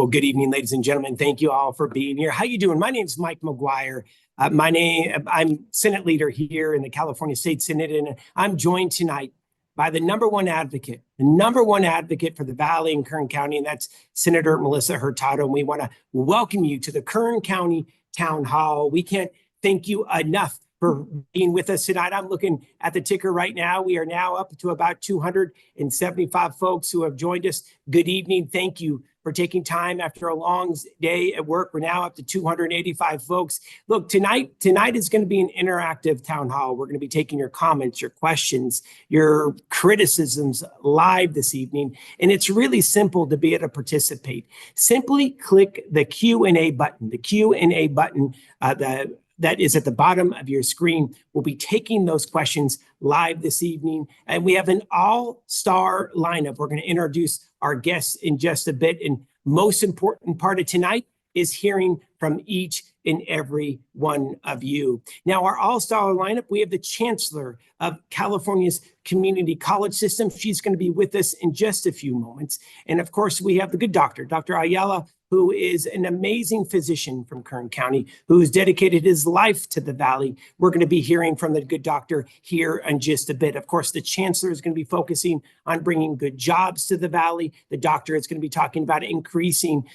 Well, good evening, ladies and gentlemen. Thank you all for being here. How you doing? My name is Mike McGuire. I'm Senate leader here in the California State Senate, and I'm joined tonight by the number one advocate for the Valley and Kern County, and that's Senator Melissa Hurtado. And we want to welcome you to the Kern County Town Hall. We can't thank you enough for being with us tonight. I'm looking at the ticker right now. We are now up to about 275 folks who have joined us. Good evening. Thank you for taking time after a long day at work. We're now up to 285 folks. Look, tonight is going to be an interactive town hall. We're going to be taking your comments, your questions, your criticisms live this evening. And it's really simple to be able to participate. Simply click the Q&A button. The Q&A button that is at the bottom of your screen. We'll be taking those questions live this evening. And we have an all-star lineup. We're going to introduce our guests in just a bit. And most important part of tonight is hearing from each and every one of you. Now, our all-star lineup, we have the Chancellor of California's Community College System. She's going to be with us in just a few moments. And of course, we have the good doctor, Dr. Ayala, who is an amazing physician from Kern County, who's dedicated his life to the Valley. We're going to be hearing from the good doctor here in just a bit. Of course, the Chancellor is going to be focusing on bringing good jobs to the Valley. The doctor is going to be talking about increasing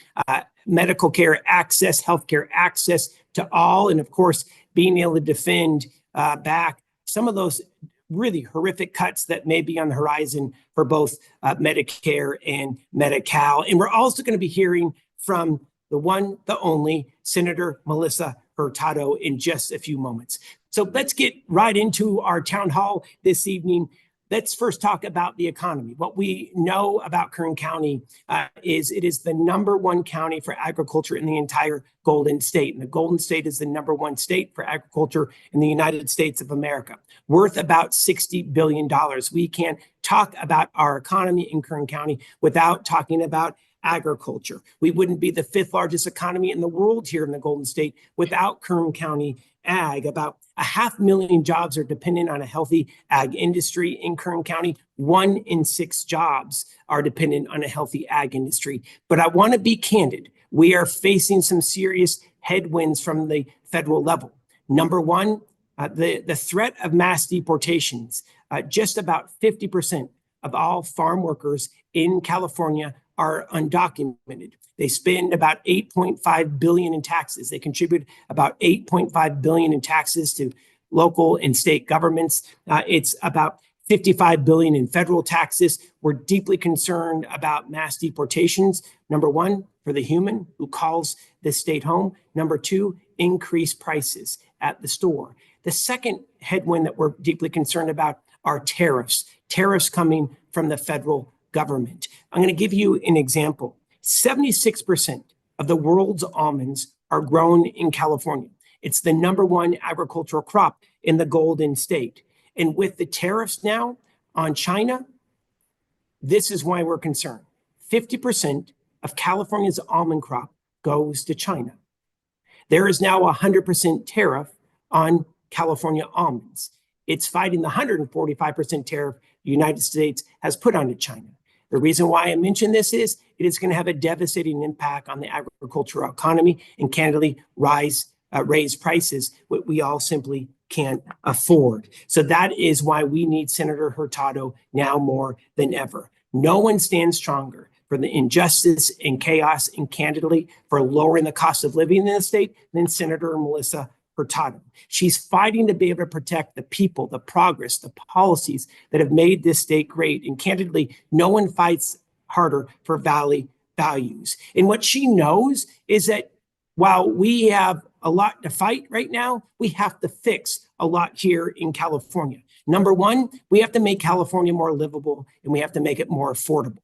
medical care access, healthcare access to all, and of course, being able to defend back some of those really horrific cuts that may be on the horizon for both Medicare and Medi-Cal. And we're also going to be hearing from the one, the only Senator Melissa Hurtado in just a few moments. So let's get right into our town hall this evening. Let's first talk about the economy. What we know about Kern County is it is the number one county for agriculture in the entire Golden State. And the Golden State is the number one state for agriculture in the United States of America, worth about $60 billion. We can't talk about our economy in Kern County without talking about agriculture. We wouldn't be the fifth largest economy in the world here in the Golden State without Kern County ag. About 500,000 jobs are dependent on a healthy ag industry in Kern County. 1 in 6 jobs are dependent on a healthy ag industry. But I want to be candid. We are facing some serious headwinds from the federal level. Number one, the threat of mass deportations. Just about 50% of all farm workers in California are undocumented. They spend about $8.5 billion in taxes. They contribute about $8.5 billion in taxes to local and state governments. It's about $55 billion in federal taxes. We're deeply concerned about mass deportations. Number one, for the human who calls this state home. Number two, increased prices at the store. The second headwind that we're deeply concerned about are tariffs coming from the federal government. I'm going to give you an example. 76% of the world's almonds are grown in California. It's the number one agricultural crop in the Golden State. And with the tariffs now on China, this is why we're concerned. 50% of California's almond crop goes to China. There is now a 100% tariff on California almonds. It's fighting the 145% tariff the United States has put onto China. The reason why I mention this is it is going to have a devastating impact on the agricultural economy and candidly raise prices, what we all simply can't afford. So that is why we need Senator Hurtado now more than ever. No one stands stronger for the injustice and chaos and candidly for lowering the cost of living in the state than Senator Melissa Hurtado. She's fighting to be able to protect the people, the progress, the policies that have made this state great. And candidly, no one fights harder for Valley values. And what she knows is that while we have a lot to fight right now, we have to fix a lot here in California. Number one, we have to make California more livable and we have to make it more affordable.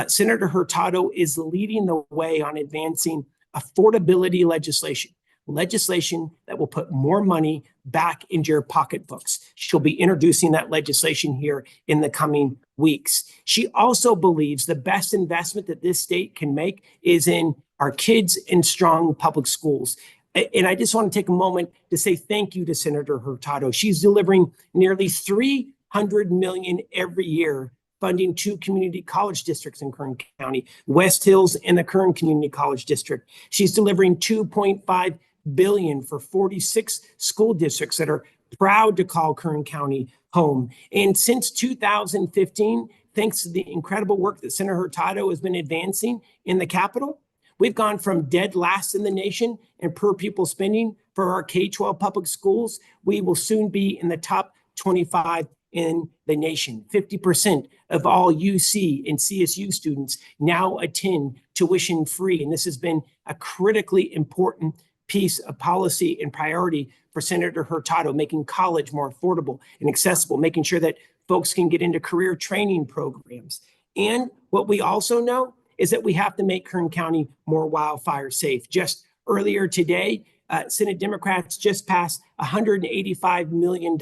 Senator Hurtado is leading the way on advancing affordability legislation that will put more money back into your pocketbooks. She'll be introducing that legislation here in the coming weeks. She also believes the best investment that this state can make is in our kids in strong public schools. And I just want to take a moment to say thank you to Senator Hurtado. She's delivering nearly $300 million every year funding 2 community college districts in Kern County, West Hills and the Kern Community College District. She's delivering $2.5 billion for 46 school districts that are proud to call Kern County home. And since 2015, thanks to the incredible work that Senator Hurtado has been advancing in the Capitol, we've gone from dead last in the nation in per pupil spending for our K-12 public schools. We will soon be in the top 25 in the nation. 50% of all UC and CSU students now attend tuition free. And this has been a critically important piece of policy and priority for Senator Hurtado, making college more affordable and accessible, making sure that folks can get into career training programs. And what we also know is that we have to make Kern County more wildfire safe. Just earlier today, Senate Democrats just passed $185 million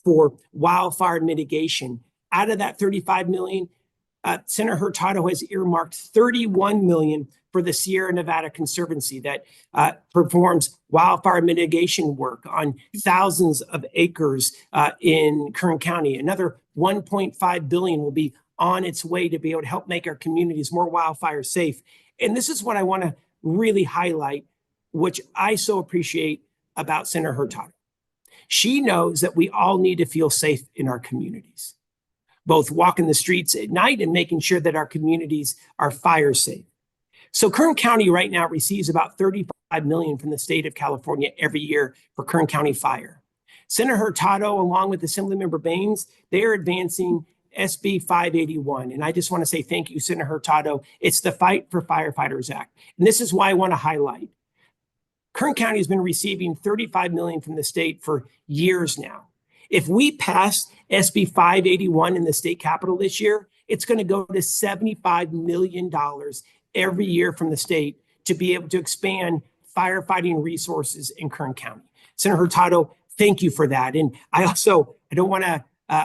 for wildfire mitigation. Out of that $35 million, Senator Hurtado has earmarked $31 million for the Sierra Nevada Conservancy that performs wildfire mitigation work on thousands of acres in Kern County. Another $1.5 billion will be on its way to be able to help make our communities more wildfire safe. And this is what I want to really highlight, which I so appreciate about Senator Hurtado. She knows that we all need to feel safe in our communities, both walking the streets at night and making sure that our communities are fire safe. So Kern County right now receives about $35 million from the state of California every year for Kern County Fire. Senator Hurtado, along with Assemblymember Baines, they are advancing SB 581. And I just want to say thank you, Senator Hurtado. It's the Fight for Firefighters Act. And this is why I want to highlight. Kern County has been receiving $35 million from the state for years now. If we pass SB 581 in the state capitol this year, it's going to go to $75 million every year from the state to be able to expand firefighting resources in Kern County. Senator Hurtado, thank you for that. And I don't want to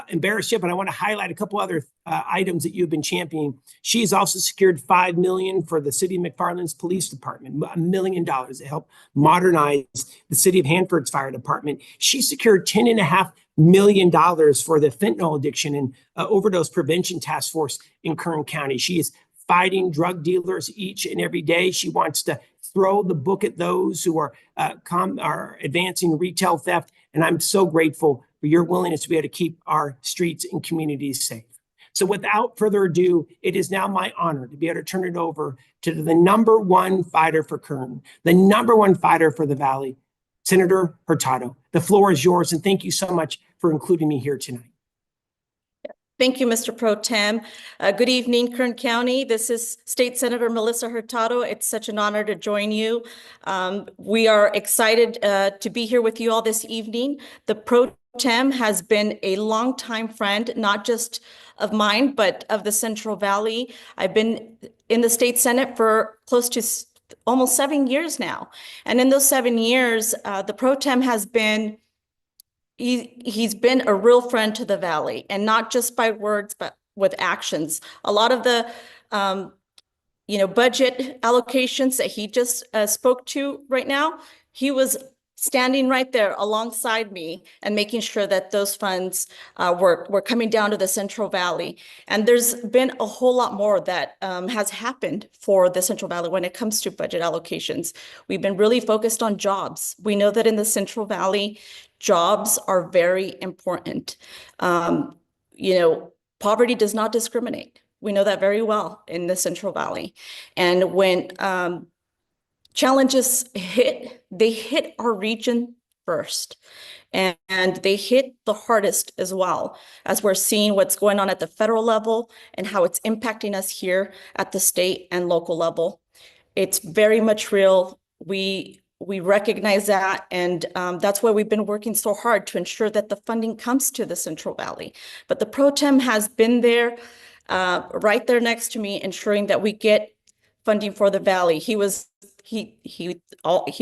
embarrass you, but I want to highlight a couple other items that you've been championing. She's also secured $5 million for the city of McFarland's police department, $1 million to help modernize the city of Hanford's fire department. She secured $10.5 million for the fentanyl addiction and overdose prevention task force in Kern County. She is fighting drug dealers each and every day. She wants to throw the book at those who are advancing retail theft. And I'm so grateful for your willingness to be able to keep our streets and communities safe. So without further ado, it is now my honor to be able to turn it over to the number one fighter for Kern, the number one fighter for the Valley, Senator Hurtado. The floor is yours, and thank you so much for including me here tonight. Thank you, Mr. Pro Tem. Good evening, Kern County. This is State Senator Melissa Hurtado. It's such an honor to join you. We are excited to be here with you all this evening. The Pro Tem has been a longtime friend, not just of mine, but of the Central Valley. I've been in the State Senate for close to almost 7 years now. And in those 7 years, the Pro Tem has been He's been a real friend to the Valley, and not just by words, but with actions. A lot of the, budget allocations that he just spoke to right now, he was standing right there alongside me and making sure that those funds were coming down to the Central Valley. And there's been a whole lot more that has happened for the Central Valley when it comes to budget allocations. We've been really focused on jobs. We know that in the Central Valley, jobs are very important. Poverty does not discriminate. We know that very well in the Central Valley. And when challenges hit, they hit our region first. And they hit the hardest as well, as we're seeing what's going on at the federal level and how it's impacting us here at the state and local level. It's very much real. We recognize that, and that's why we've been working so hard to ensure that the funding comes to the Central Valley. But the Pro Tem has been there, right there next to me, ensuring that we get funding for the Valley. He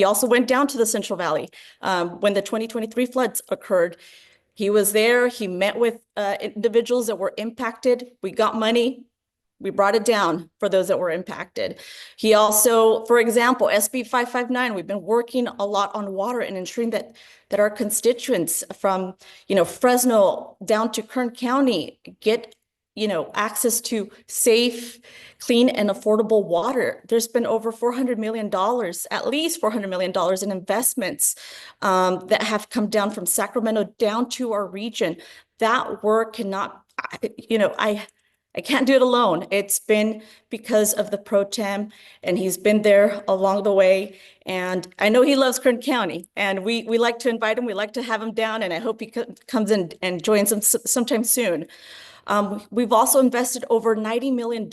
also went down to the Central Valley when the 2023 floods occurred. He was there. He met with individuals that were impacted. We got money. We brought it down for those that were impacted. He also, for example, SB 559, we've been working a lot on water and ensuring that our constituents from, Fresno down to Kern County get access to safe, clean, and affordable water. There's been over $400 million, at least $400 million in investments that have come down from Sacramento down to our region. That work cannot, I can't do it alone. It's been because of the pro tem, and he's been there along the way. And I know he loves Kern County, and we like to invite him. We like to have him down, and I hope he comes in and joins us sometime soon. We've also invested over $90 million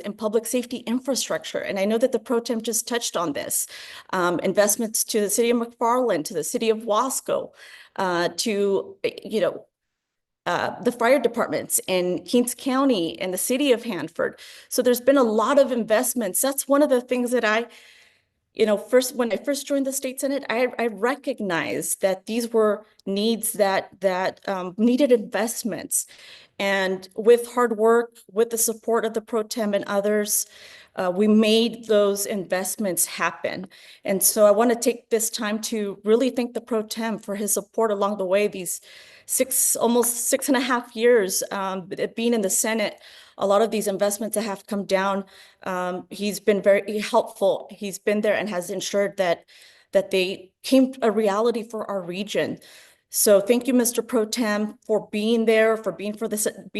in public safety infrastructure. And I know that the pro tem just touched on this. Investments to the city of McFarland, to the city of Wasco, to, the fire departments in Kings County and the city of Hanford. So there's been a lot of investments. That's one of the things that when I first joined the state senate, I recognized that these were needs that needed investments. And with hard work, with the support of the pro tem and others, we made those investments happen. And so I want to take this time to really thank the pro tem for his support along the way, these almost 6.5 years being in the Senate. A lot of these investments that have come down, he's been very helpful. He's been there and has ensured that they came a reality for our region. So thank you, Mr. Pro Tem, for being there, for being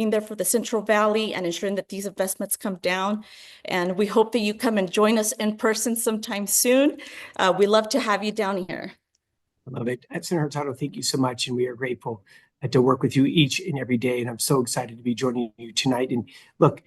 there for the Central Valley and ensuring that these investments come down. And we hope that you come and join us in person sometime soon. We love to have you down here. I love it. Senator Hurtado, thank you so much. And we are grateful to work with you each and every day. And I'm so excited to be joining you tonight. And look,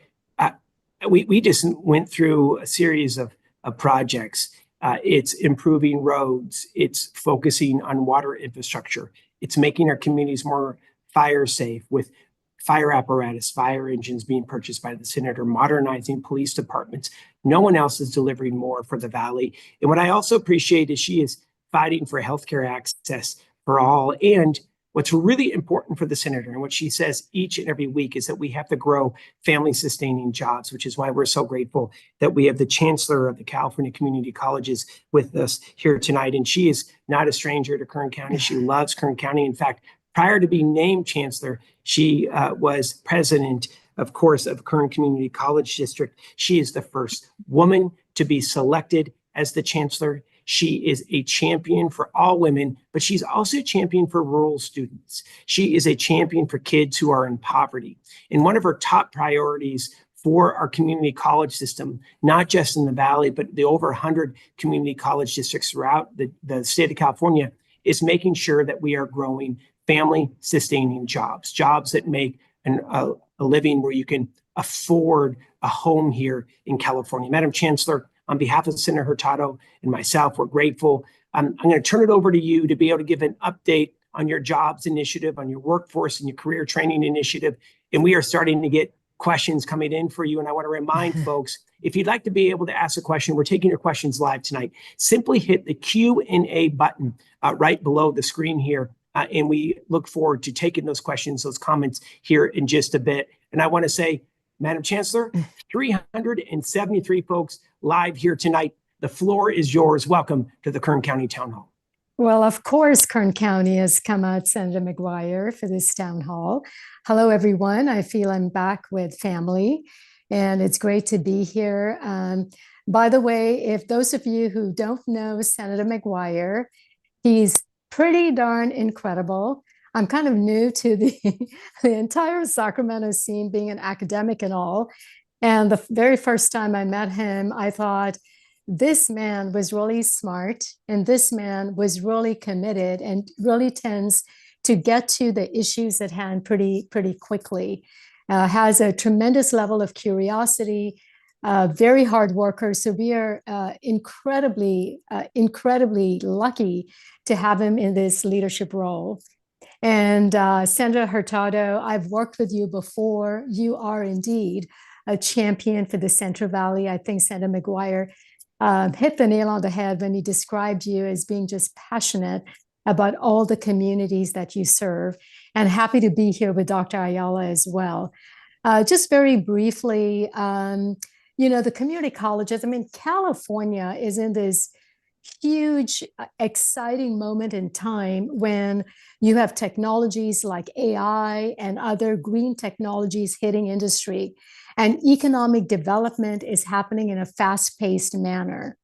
we just went through a series of projects. It's improving roads. It's focusing on water infrastructure. It's making our communities more fire safe with fire apparatus, fire engines being purchased by the senator, modernizing police departments. No one else is delivering more for the Valley. And what I also appreciate is she is fighting for healthcare access for all. And what's really important for the senator, and what she says each and every week, is that we have to grow family-sustaining jobs, which is why we're so grateful that we have the chancellor of the California Community Colleges with us here tonight. And she is not a stranger to Kern County. She loves Kern County. In fact, prior to being named chancellor, she was president, of course, of Kern Community College District. She is the first woman to be selected as the chancellor. She is a champion for all women, but she's also a champion for rural students. She is a champion for kids who are in poverty. And one of her top priorities for our community college system, not just in the Valley, but the over 100 community college districts throughout the state of California, is making sure that we are growing family-sustaining jobs, jobs that make a living where you can afford a home here in California. Madam Chancellor, on behalf of Senator Hurtado and myself, we're grateful. I'm going to turn it over to you to be able to give an update on your jobs initiative, on your workforce and your career training initiative. And we are starting to get questions coming in for you. And I want to remind folks, if you'd like to be able to ask a question, we're taking your questions live tonight. Simply hit the Q&A button right below the screen here. And we look forward to taking those questions, those comments here in just a bit. And I want to say, Madam Chancellor, 373 folks live here tonight. The floor is yours. Welcome to the Kern County Town Hall. Well, of course, Kern County has come out, Senator McGuire, for this town hall. Hello, everyone. I feel I'm back with family, and it's great to be here. By the way, if those of you who don't know Senator McGuire, he's pretty darn incredible. I'm kind of new to the entire Sacramento scene, being an academic and all. And the very first time I met him, I thought, this man was really smart, and this man was really committed and really tends to get to the issues at hand pretty quickly. Has a tremendous level of curiosity, very hard worker. So we are incredibly lucky to have him in this leadership role. And Senator Hurtado, I've worked with you before. You are indeed a champion for the Central Valley. I think Senator McGuire hit the nail on the head when he described you as being just passionate about all the communities that you serve. And happy to be here with Dr. Ayala as well. Just very briefly, the community colleges, California is in this huge, exciting moment in time when you have technologies like AI and other green technologies hitting industry, and economic development is happening in a fast-paced manner.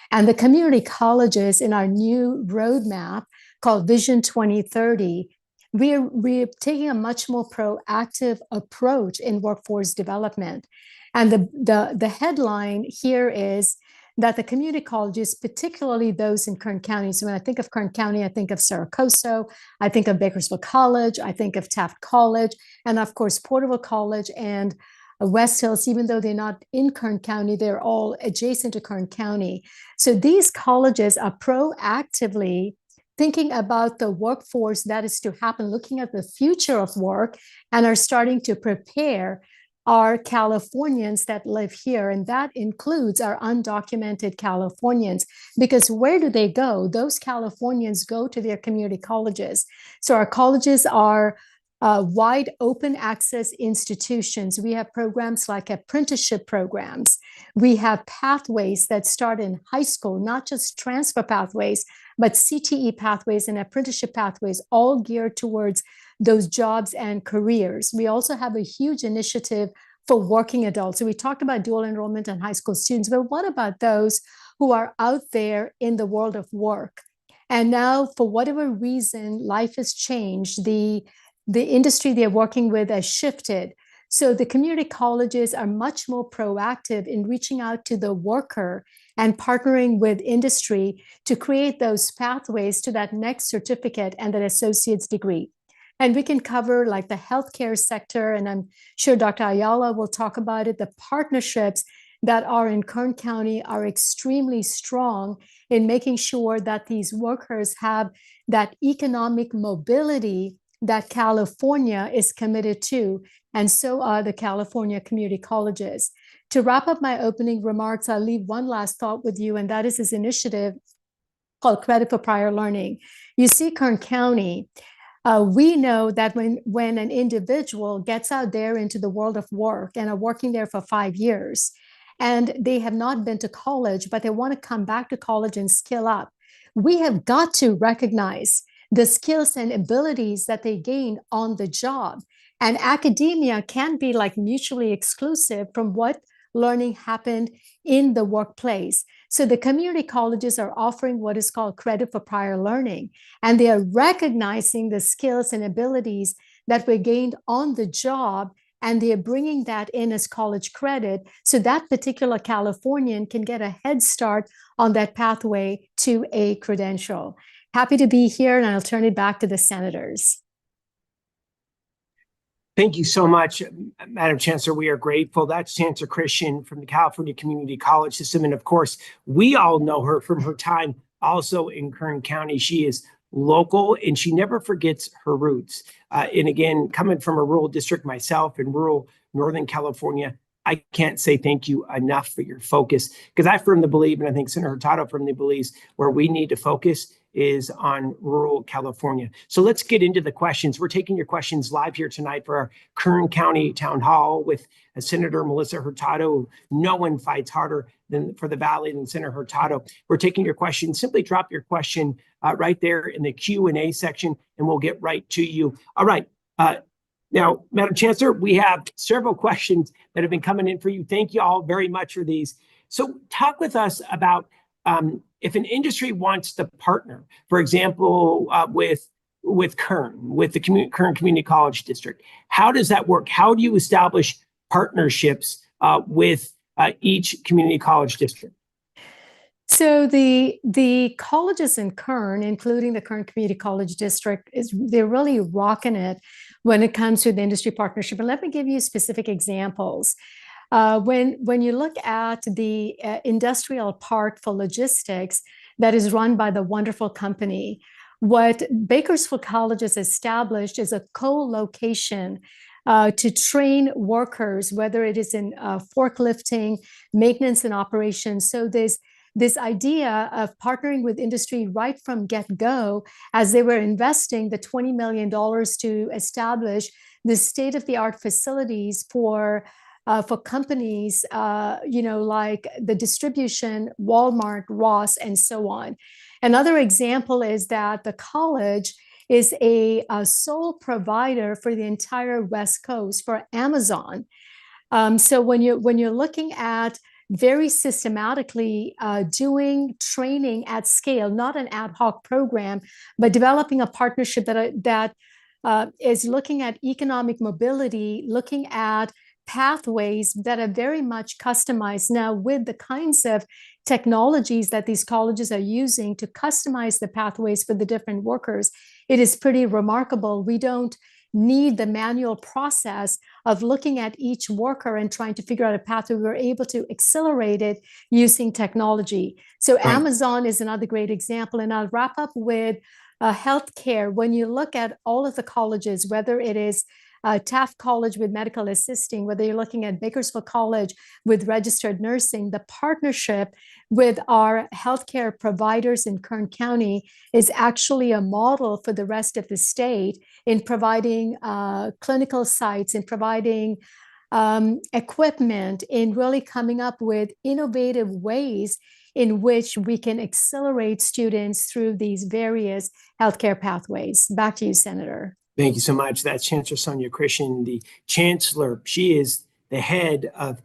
And the community colleges in our new roadmap called Vision 2030, we're taking a much more proactive approach in workforce development. And the headline here is that the community colleges, particularly those in Kern County, so when I think of Kern County, I think of Saracoso, I think of Bakersfield College, I think of Taft College, and of course, Porterville College and West Hills, even though they're not in Kern County, they're all adjacent to Kern County. So these colleges are proactively thinking about the workforce that is to happen, looking at the future of work, and are starting to prepare our Californians that live here. And that includes our undocumented Californians, because where do they go? Those Californians go to their community colleges. So our colleges are wide open access institutions. We have programs like apprenticeship programs. We have pathways that start in high school, not just transfer pathways, but CTE pathways and apprenticeship pathways, all geared towards those jobs and careers. We also have a huge initiative for working adults. So we talked about dual enrollment and high school students, but what about those who are out there in the world of work? And now, for whatever reason, life has changed. The industry they're working with has shifted. So the community colleges are much more proactive in reaching out to the worker and partnering with industry to create those pathways to that next certificate and that associate's degree. And we can cover like the healthcare sector, and I'm sure Dr. Ayala will talk about it. The partnerships that are in Kern County are extremely strong in making sure that these workers have that economic mobility that California is committed to, and so are the California community colleges. To wrap up my opening remarks, I'll leave one last thought with you, and that is this initiative called Credit for Prior Learning. You see, Kern County, we know that when an individual gets out there into the world of work and are working there for 5 years, and they have not been to college, but they want to come back to college and skill up, we have got to recognize the skills and abilities that they gain on the job. And academia can be like mutually exclusive from what learning happened in the workplace. So the community colleges are offering what is called credit for prior learning, and they are recognizing the skills and abilities that were gained on the job, and they are bringing that in as college credit, so that particular Californian can get a head start on that pathway to a credential. Happy to be here, and I'll turn it back to the senators. Thank you so much, Madam Chancellor. We are grateful. That's Chancellor Christian from the California Community College System. And of course, we all know her from her time also in Kern County. She is local and she never forgets her roots. And again, coming from a rural district myself in rural Northern California, I can't say thank you enough for your focus, because I firmly believe, and I think Senator Hurtado firmly believes, where we need to focus is on rural California. So let's get into the questions. We're taking your questions live here tonight for our Kern County Town Hall with Senator Melissa Hurtado. No one fights harder than for the Valley than Senator Hurtado. We're taking your questions. Simply drop your question right there in the Q&A section, and we'll get right to you. All right. Now, Madam Chancellor, we have several questions that have been coming in for you. Thank you all very much for these. So talk with us about if an industry wants to partner, for example, with Kern, with the Kern Community College District. How does that work? How do you establish partnerships with each community college district? So the colleges in Kern, including the Kern Community College District, they're really rocking it when it comes to the industry partnership. And let me give you specific examples. When you look at the industrial park for logistics that is run by the wonderful company, what Bakersfield College has established is a co-location to train workers, whether it is in forklifting, maintenance and operations. So there's this idea of partnering with industry right from get-go, as they were investing the $20 million to establish the state-of-the-art facilities for for companies, like the distribution, Walmart, Ross, and so on. Another example is that the college is a sole provider for the entire West Coast for Amazon. So when you're looking at very systematically doing training at scale, not an ad hoc program, but developing a partnership that is looking at economic mobility, looking at pathways that are very much customized now with the kinds of technologies that these colleges are using to customize the pathways for the different workers. It is pretty remarkable. We don't need the manual process of looking at each worker and trying to figure out a pathway. We're able to accelerate it using technology. So Right. Amazon is another great example. And I'll wrap up with healthcare. When you look at all of the colleges, whether it is Taft College with medical assisting, whether you're looking at Bakersfield College with registered nursing, the partnership with our healthcare providers in Kern County is actually a model for the rest of the state in providing clinical sites, in providing equipment, in really coming up with innovative ways in which we can accelerate students through these various healthcare pathways. Back to you, Senator. Thank you so much. That's Chancellor Sonia Christian, the chancellor. She is the head of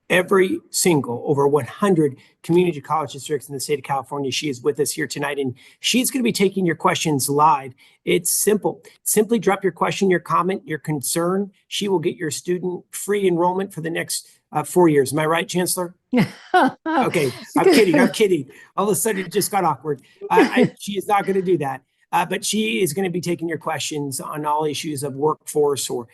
every single over 100 community college districts in the state of California. She is with us here tonight, and she's going to be taking your questions live. It's simple. Simply drop your question, your comment, your concern. She will get your student free enrollment for the next 4 years. Am I right, Chancellor? Okay, I'm kidding. All of a sudden, it just got awkward. She is not going to do that. But she is going to be taking your questions on all issues of workforce or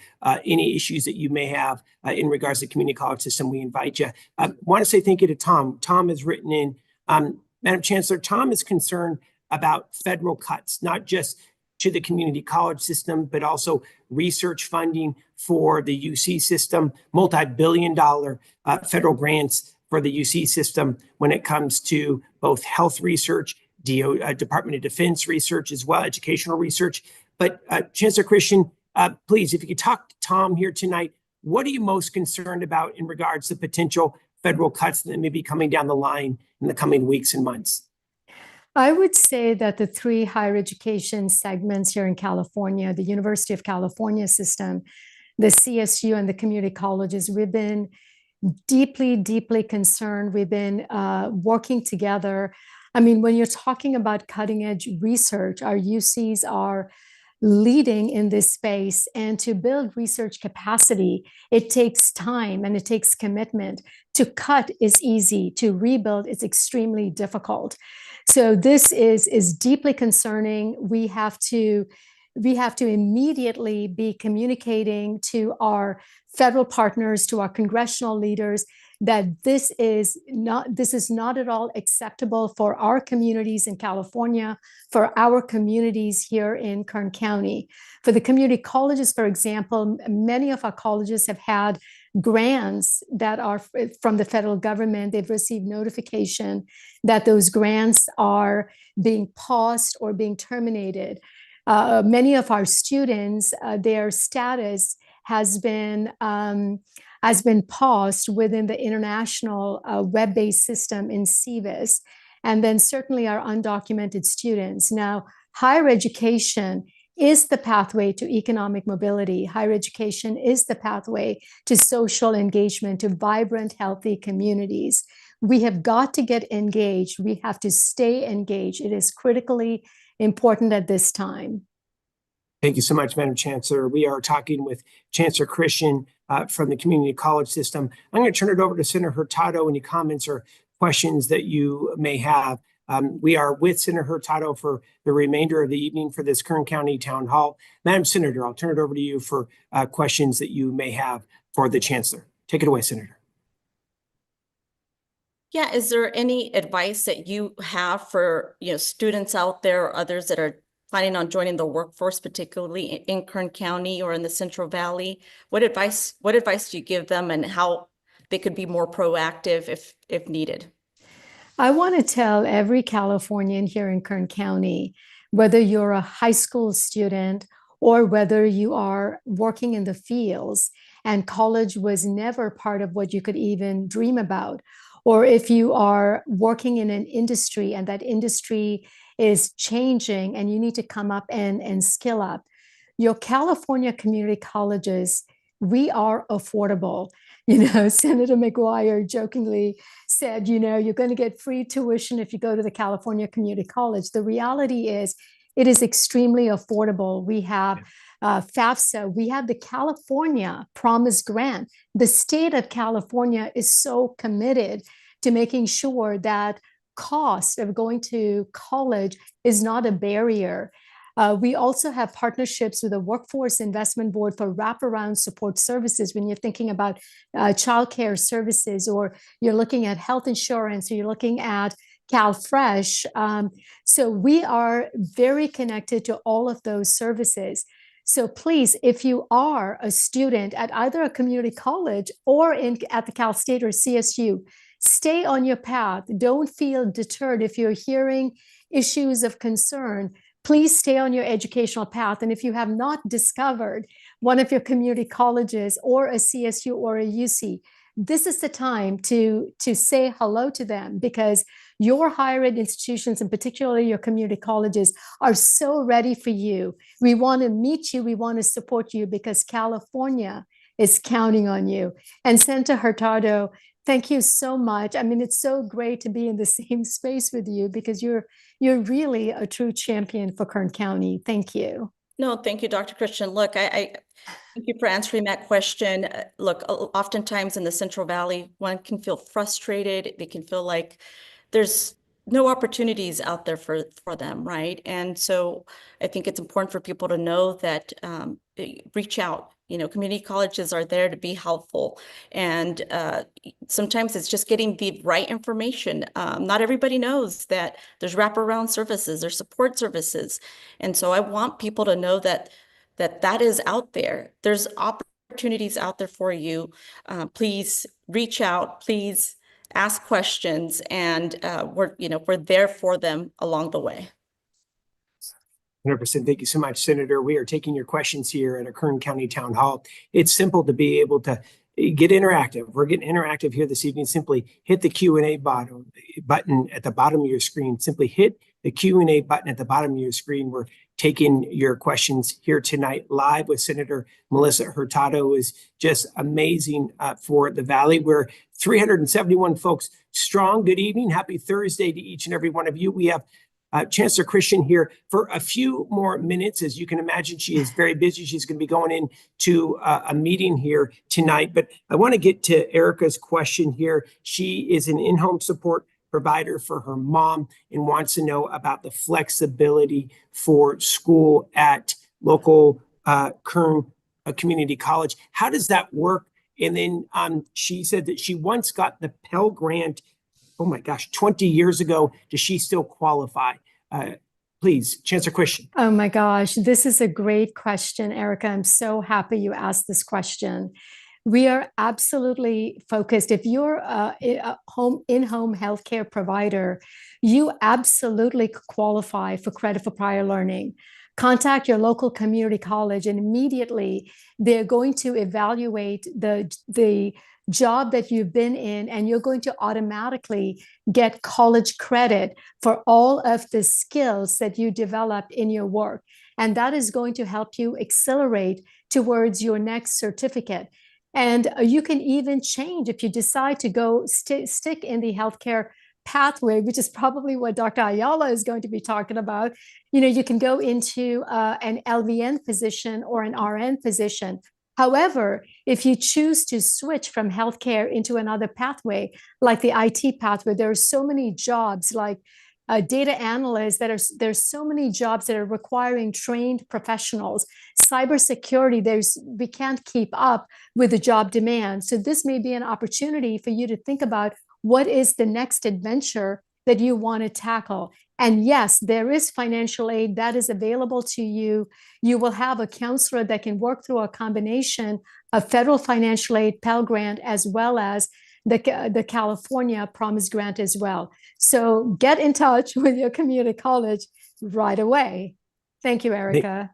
any issues that you may have in regards to the community college system. We invite you. I want to say thank you to Tom. Tom has written in, Madam Chancellor, Tom is concerned about federal cuts, not just to the community college system, but also research funding for the UC system, multi-billion-dollar federal grants for the UC system when it comes to both health research, Department of Defense research as well, educational research. But Chancellor Christian, please, if you could talk to Tom here tonight, what are you most concerned about in regards to potential federal cuts that may be coming down the line in the coming weeks and months? I would say that the three higher education segments here in California, the University of California system, the CSU, and the community colleges, we've been deeply, deeply concerned. We've been working together. I mean, when you're talking about cutting edge research, our UCs are leading in this space. And to build research capacity, it takes time and it takes commitment. To cut is easy, to rebuild is extremely difficult. So this is deeply concerning. We have to immediately be communicating to our federal partners, to our congressional leaders, that this is not at all acceptable for our communities in California, for our communities here in Kern County. For the community colleges, for example, many of our colleges have had grants that are from the federal government. They've received notification that those grants are being paused or being terminated. Many of our students, their status has been paused within the international web-based system in CVIS, and then certainly our undocumented students. Now, higher education is the pathway to economic mobility. Higher education is the pathway to social engagement, to vibrant, healthy communities. We have got to get engaged. We have to stay engaged. It is critically important at this time. Thank you so much, Madam Chancellor. We are talking with Chancellor Christian from the community college system. I'm going to turn it over to Senator Hurtado. Any comments or questions that you may have? We are with Senator Hurtado for the remainder of the evening for this Kern County Town Hall. Madam Senator, I'll turn it over to you for questions that you may have for the Chancellor. Take it away, Senator. Yeah, is there any advice that you have for students out there or others that are planning on joining the workforce, particularly in Kern County or in the Central Valley? What advice do you give them, and how they could be more proactive if needed? I want to tell every Californian here in Kern County, whether you're a high school student or whether you are working in the fields, and college was never part of what you could even dream about. Or if you are working in an industry and that industry is changing and you need to come up and skill up. Your California community colleges, we are affordable. Senator McGuire jokingly said, you're going to get free tuition if you go to the California Community College. The reality is it is extremely affordable. We have FAFSA, we have the California Promise Grant. The state of California is so committed to making sure that cost of going to college is not a barrier. We also have partnerships with the Workforce Investment Board for wraparound support services when you're thinking about childcare services, or you're looking at health insurance, or you're looking at CalFresh. So we are very connected to all of those services. So please, if you are a student at either a community college or at the Cal State or CSU, stay on your path. Don't feel deterred if you're hearing issues of concern. Please stay on your educational path. And if you have not discovered one of your community colleges or a CSU or a UC, this is the time to say hello to them, because your higher ed institutions, and particularly your community colleges, are so ready for you. We want to meet you. We want to support you because California is counting on you. And Senator Hurtado, thank you so much. I mean, it's so great to be in the same space with you because you're really a true champion for Kern County. Thank you. No, thank you, Dr. Christian. Look, I thank you for answering that question. Look, oftentimes in the Central Valley, one can feel frustrated. They can feel like there's no opportunities out there for them, right? And so I think it's important for people to know that reach out. Community colleges are there to be helpful. And sometimes it's just getting the right information. Not everybody knows that there's wraparound services or support services. And so I want people to know that is out there. There's opportunities out there for you. Please reach out, please ask questions, and we're there for them along the way. 100%. Thank you so much, Senator. We are taking your questions here at a Kern County Town Hall. It's simple to be able to get interactive. We're getting interactive here this evening. Simply hit the Q&A button at the bottom of your screen. Simply hit the Q&A button at the bottom of your screen. We're taking your questions here tonight live with Senator Melissa Hurtado. Is just amazing for the Valley. We're 371 folks strong. Good evening. Happy Thursday to each and every one of you. We have Chancellor Christian here for a few more minutes. As you can imagine, she is very busy. She's going to be going into a meeting here tonight. But I want to get to Erica's question here. She is an in-home support provider for her mom and wants to know about the flexibility for school at local Kern Community College. How does that work? And then she said that she once got the Pell Grant, oh my gosh, 20 years ago. Does she still qualify? Please, Chancellor Christian. Oh my gosh, this is a great question, Erica. I'm so happy you asked this question. We are absolutely focused. If you're a in-home healthcare provider, you absolutely qualify for credit for prior learning. Contact your local community college, and immediately they're going to evaluate the job that you've been in, and you're going to automatically get college credit for all of the skills that you developed in your work. And that is going to help you accelerate towards your next certificate. And you can even change if you decide to go stick in the healthcare pathway, which is probably what Dr. Ayala is going to be talking about. You can go into an LVN position or an RN position. However, if you choose to switch from healthcare into another pathway, like the IT pathway, there are so many jobs like data analysts there's so many jobs that are requiring trained professionals. Cybersecurity, we can't keep up with the job demand. So this may be an opportunity for you to think about what is the next adventure that you want to tackle. And yes, there is financial aid that is available to you. You will have a counselor that can work through a combination of federal financial aid, Pell Grant, as well as the California Promise Grant as well. So get in touch with your community college right away. Thank you, Erica.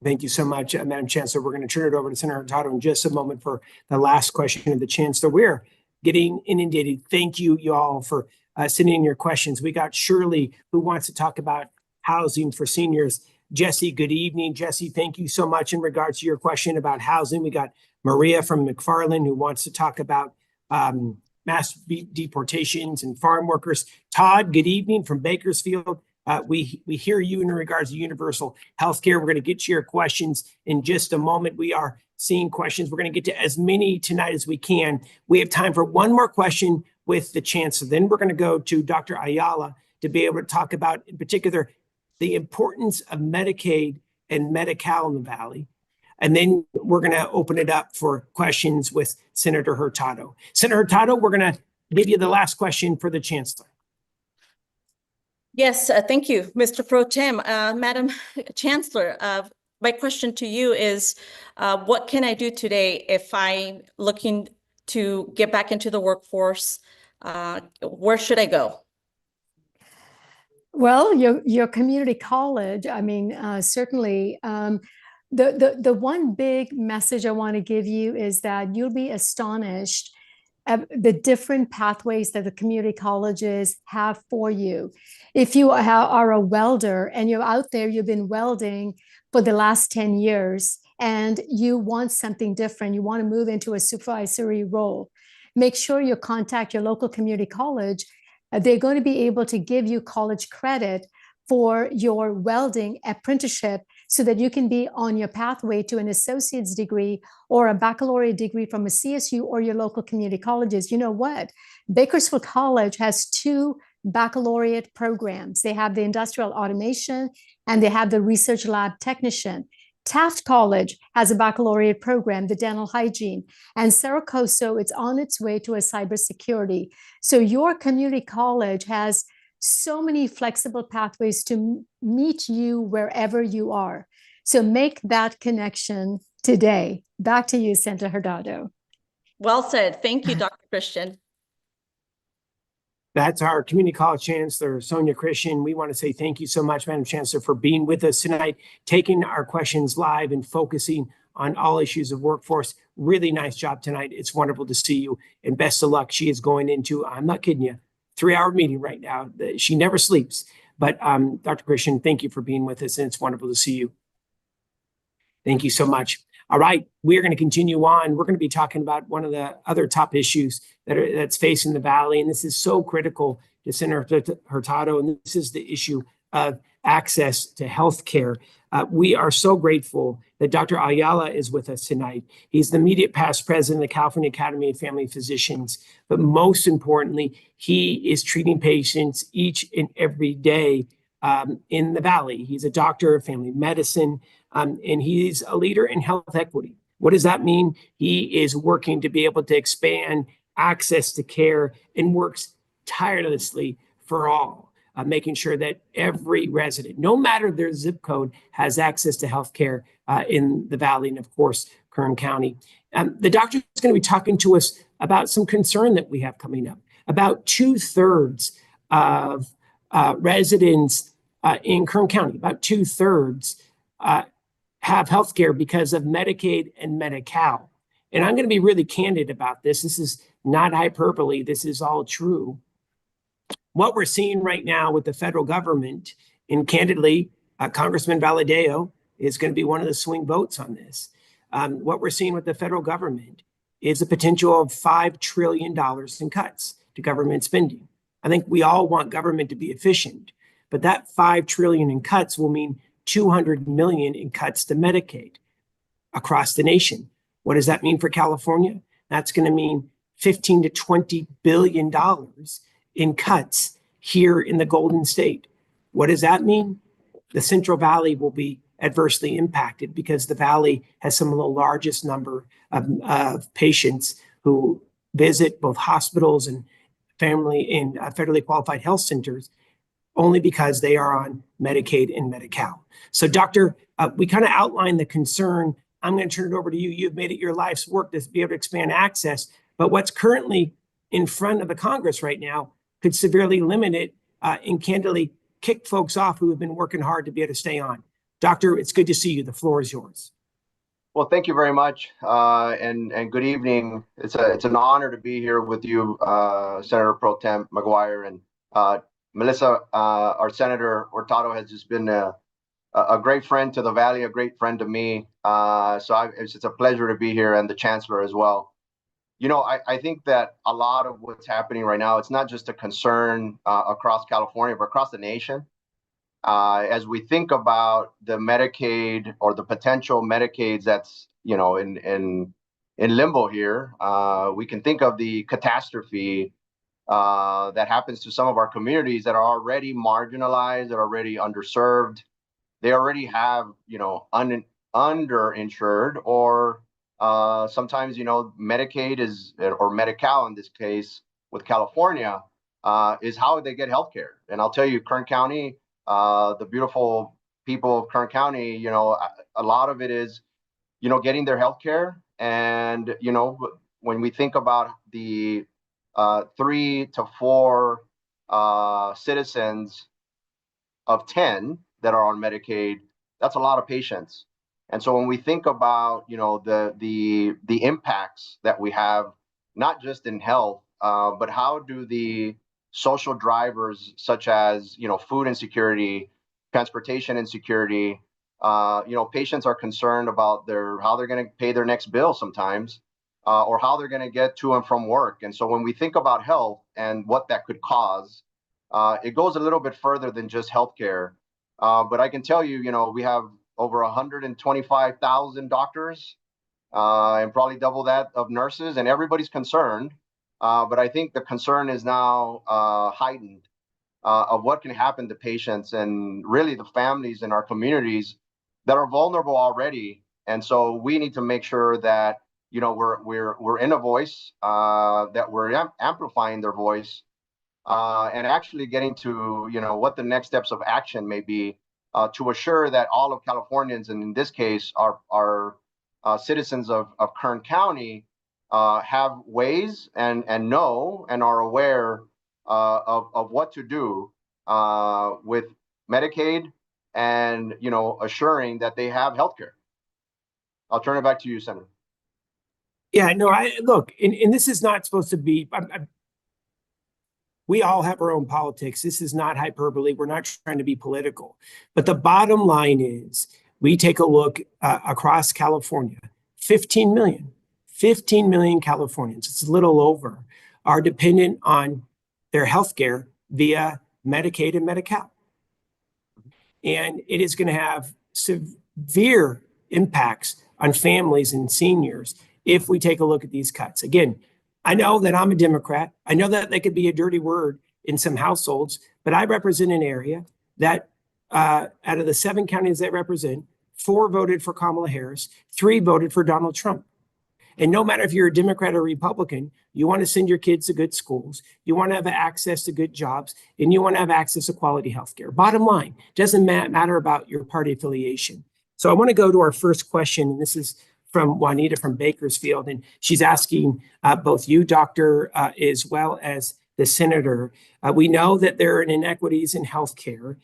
Thank you so much, Madam Chancellor. We're going to turn it over to Senator Hurtado in just a moment for the last question of the Chancellor. We're getting inundated. Thank you, all, for sending in your questions. We got Shirley, who wants to talk about housing for seniors. Jesse, good evening. Jesse, thank you so much in regards to your question about housing. We got Maria from McFarland, who wants to talk about mass deportations and farm workers. Todd, good evening from Bakersfield. We hear you in regards to universal health care. We're going to get to your questions in just a moment. We are seeing questions. We're going to get to as many tonight as we can. We have time for one more question with the Chancellor. Then we're going to go to Dr. Ayala to be able to talk about, in particular, the importance of Medicaid and Medi-Cal in the Valley. And then we're going to open it up for questions with Senator Hurtado. Senator Hurtado, we're going to give you the last question for the Chancellor. Yes, thank you, Mr. Pro Tem. Madam Chancellor, my question to you is, what can I do today if I'm looking to get back into the workforce? Where should I go? Well, your community college, I mean, certainly, the one big message I want to give you is that you'll be astonished at the different pathways that the community colleges have for you. If you are a welder and you're out there, you've been welding for the last 10 years and you want something different, you want to move into a supervisory role, make sure you contact your local community college. They're going to be able to give you college credit for your welding apprenticeship so that you can be on your pathway to an associate's degree or a baccalaureate degree from a CSU or your local community colleges. You know what? Bakersfield College has 2 baccalaureate programs. They have the industrial automation and they have the research lab technician. Taft College has a baccalaureate program, the dental hygiene, and Saracoso, it's on its way to a cybersecurity. So your community college has so many flexible pathways to meet you wherever you are. So make that connection today. Back to you, Senator Hurtado. Well said. Thank you, Dr. Christian. That's our community college chancellor, Sonia Christian. We want to say thank you so much, Madam Chancellor, for being with us tonight, taking our questions live and focusing on all issues of workforce. Really nice job tonight. It's wonderful to see you and best of luck. She is going into, I'm not kidding you, 3-hour meeting right now. She never sleeps. But Dr. Christian, thank you for being with us and it's wonderful to see you. Thank you so much. All right, we're going to continue on. We're going to be talking about one of the other top issues that's facing the Valley, and this is so critical to Senator Hurtado, and this is the issue of access to health care. We are so grateful that Dr. Ayala is with us tonight. He's the immediate past president of the California Academy of Family Physicians, but most importantly, he is treating patients each and every day in the Valley. He's a doctor of family medicine, and he's a leader in health equity. What does that mean? He is working to be able to expand access to care and works tirelessly for all, making sure that every resident, no matter their zip code, has access to health care in the Valley and, of course, Kern County. The doctor is going to be talking to us about some concern that we have coming up. About 2/3 of residents in Kern County, about 2/3 have health care because of Medicaid and Medi-Cal. And I'm going to be really candid about this. This is not hyperbole. This is all true. What we're seeing right now with the federal government, and candidly, Congressman Valadeo is going to be one of the swing votes on this. What we're seeing with the federal government is a potential of $5 trillion in cuts to government spending. I think we all want government to be efficient, but that $5 trillion in cuts will mean $200 million in cuts to Medicaid across the nation. What does that mean for California? That's going to mean $15 to $20 billion in cuts here in the Golden State. What does that mean? The Central Valley will be adversely impacted because the Valley has some of the largest number of patients who visit both hospitals and family and federally qualified health centers only because they are on Medicaid and Medi-Cal. So, Doctor, we kind of outlined the concern. I'm going to turn it over to you. You've made it your life's work to be able to expand access, but what's currently in front of the Congress right now could severely limit it and candidly kick folks off who have been working hard to be able to stay on. Doctor, it's good to see you. The floor is yours. Well, thank you very much, and good evening. It's an honor to be here with you, Senator Pro Tem McGuire, and Melissa. Our Senator Hurtado has just been a great friend to the Valley, a great friend to me. It's a pleasure to be here, and the Chancellor as well. You know, I think that a lot of what's happening right now, it's not just a concern across California, but across the nation. As we think about the Medicaid or the potential Medicaids that's, you know, in limbo here, we can think of the catastrophe that happens to some of our communities that are already marginalized, that are already underserved. They already have, you know, underinsured, or sometimes, you know, Medicaid is, or Medi-Cal in this case with California, is how they get healthcare. And I'll tell you, Kern County, the beautiful people of Kern County, you know, a lot of it is, you know, getting their health care. And, you know, when we think about the 3 to 4 citizens of 10 that are on Medicaid, that's a lot of patients. And so when we think about, you know, the impacts that we have, not just in health, but how do the social drivers such as, you know, food insecurity, transportation insecurity, you know, patients are concerned about how they're going to pay their next bill sometimes, or how they're going to get to and from work. And so when we think about health and what that could cause, it goes a little bit further than just healthcare. But I can tell you, you know, we have over 125,000 doctors, and probably double that of nurses, and everybody's concerned. But I think the concern is now heightened of what can happen to patients and really the families in our communities that are vulnerable already. And so we need to make sure that, you know, we're in a voice, that we're amplifying their voice, and actually getting to, you know, what the next steps of action may be, to assure that all of Californians, and in this case, our citizens of Kern County, have ways and know and are aware of what to do with Medicaid, and, you know, assuring that they have health care. I'll turn it back to you, Senator. Yeah, no, look, and this is not supposed to be, we all have our own politics. This is not hyperbole. We're not trying to be political. But the bottom line is, we take a look across California, 15 million Californians, it's a little over, are dependent on their health care via Medicaid and Medi-Cal. And it is going to have severe impacts on families and seniors if we take a look at these cuts. Again, I know that I'm a Democrat. I know that they could be a dirty word in some households, but I represent an area that out of the 7 counties that I represent, 4 voted for Kamala Harris, 3 voted for Donald Trump. And no matter if you're a Democrat or Republican, you want to send your kids to good schools, you want to have access to good jobs, and you want to have access to quality healthcare. Bottom line, doesn't matter about your party affiliation. So I want to go to our first question, and this is from Juanita from Bakersfield, and she's asking both you, Doctor, as well as the Senator. We know that there are inequities in healthcare.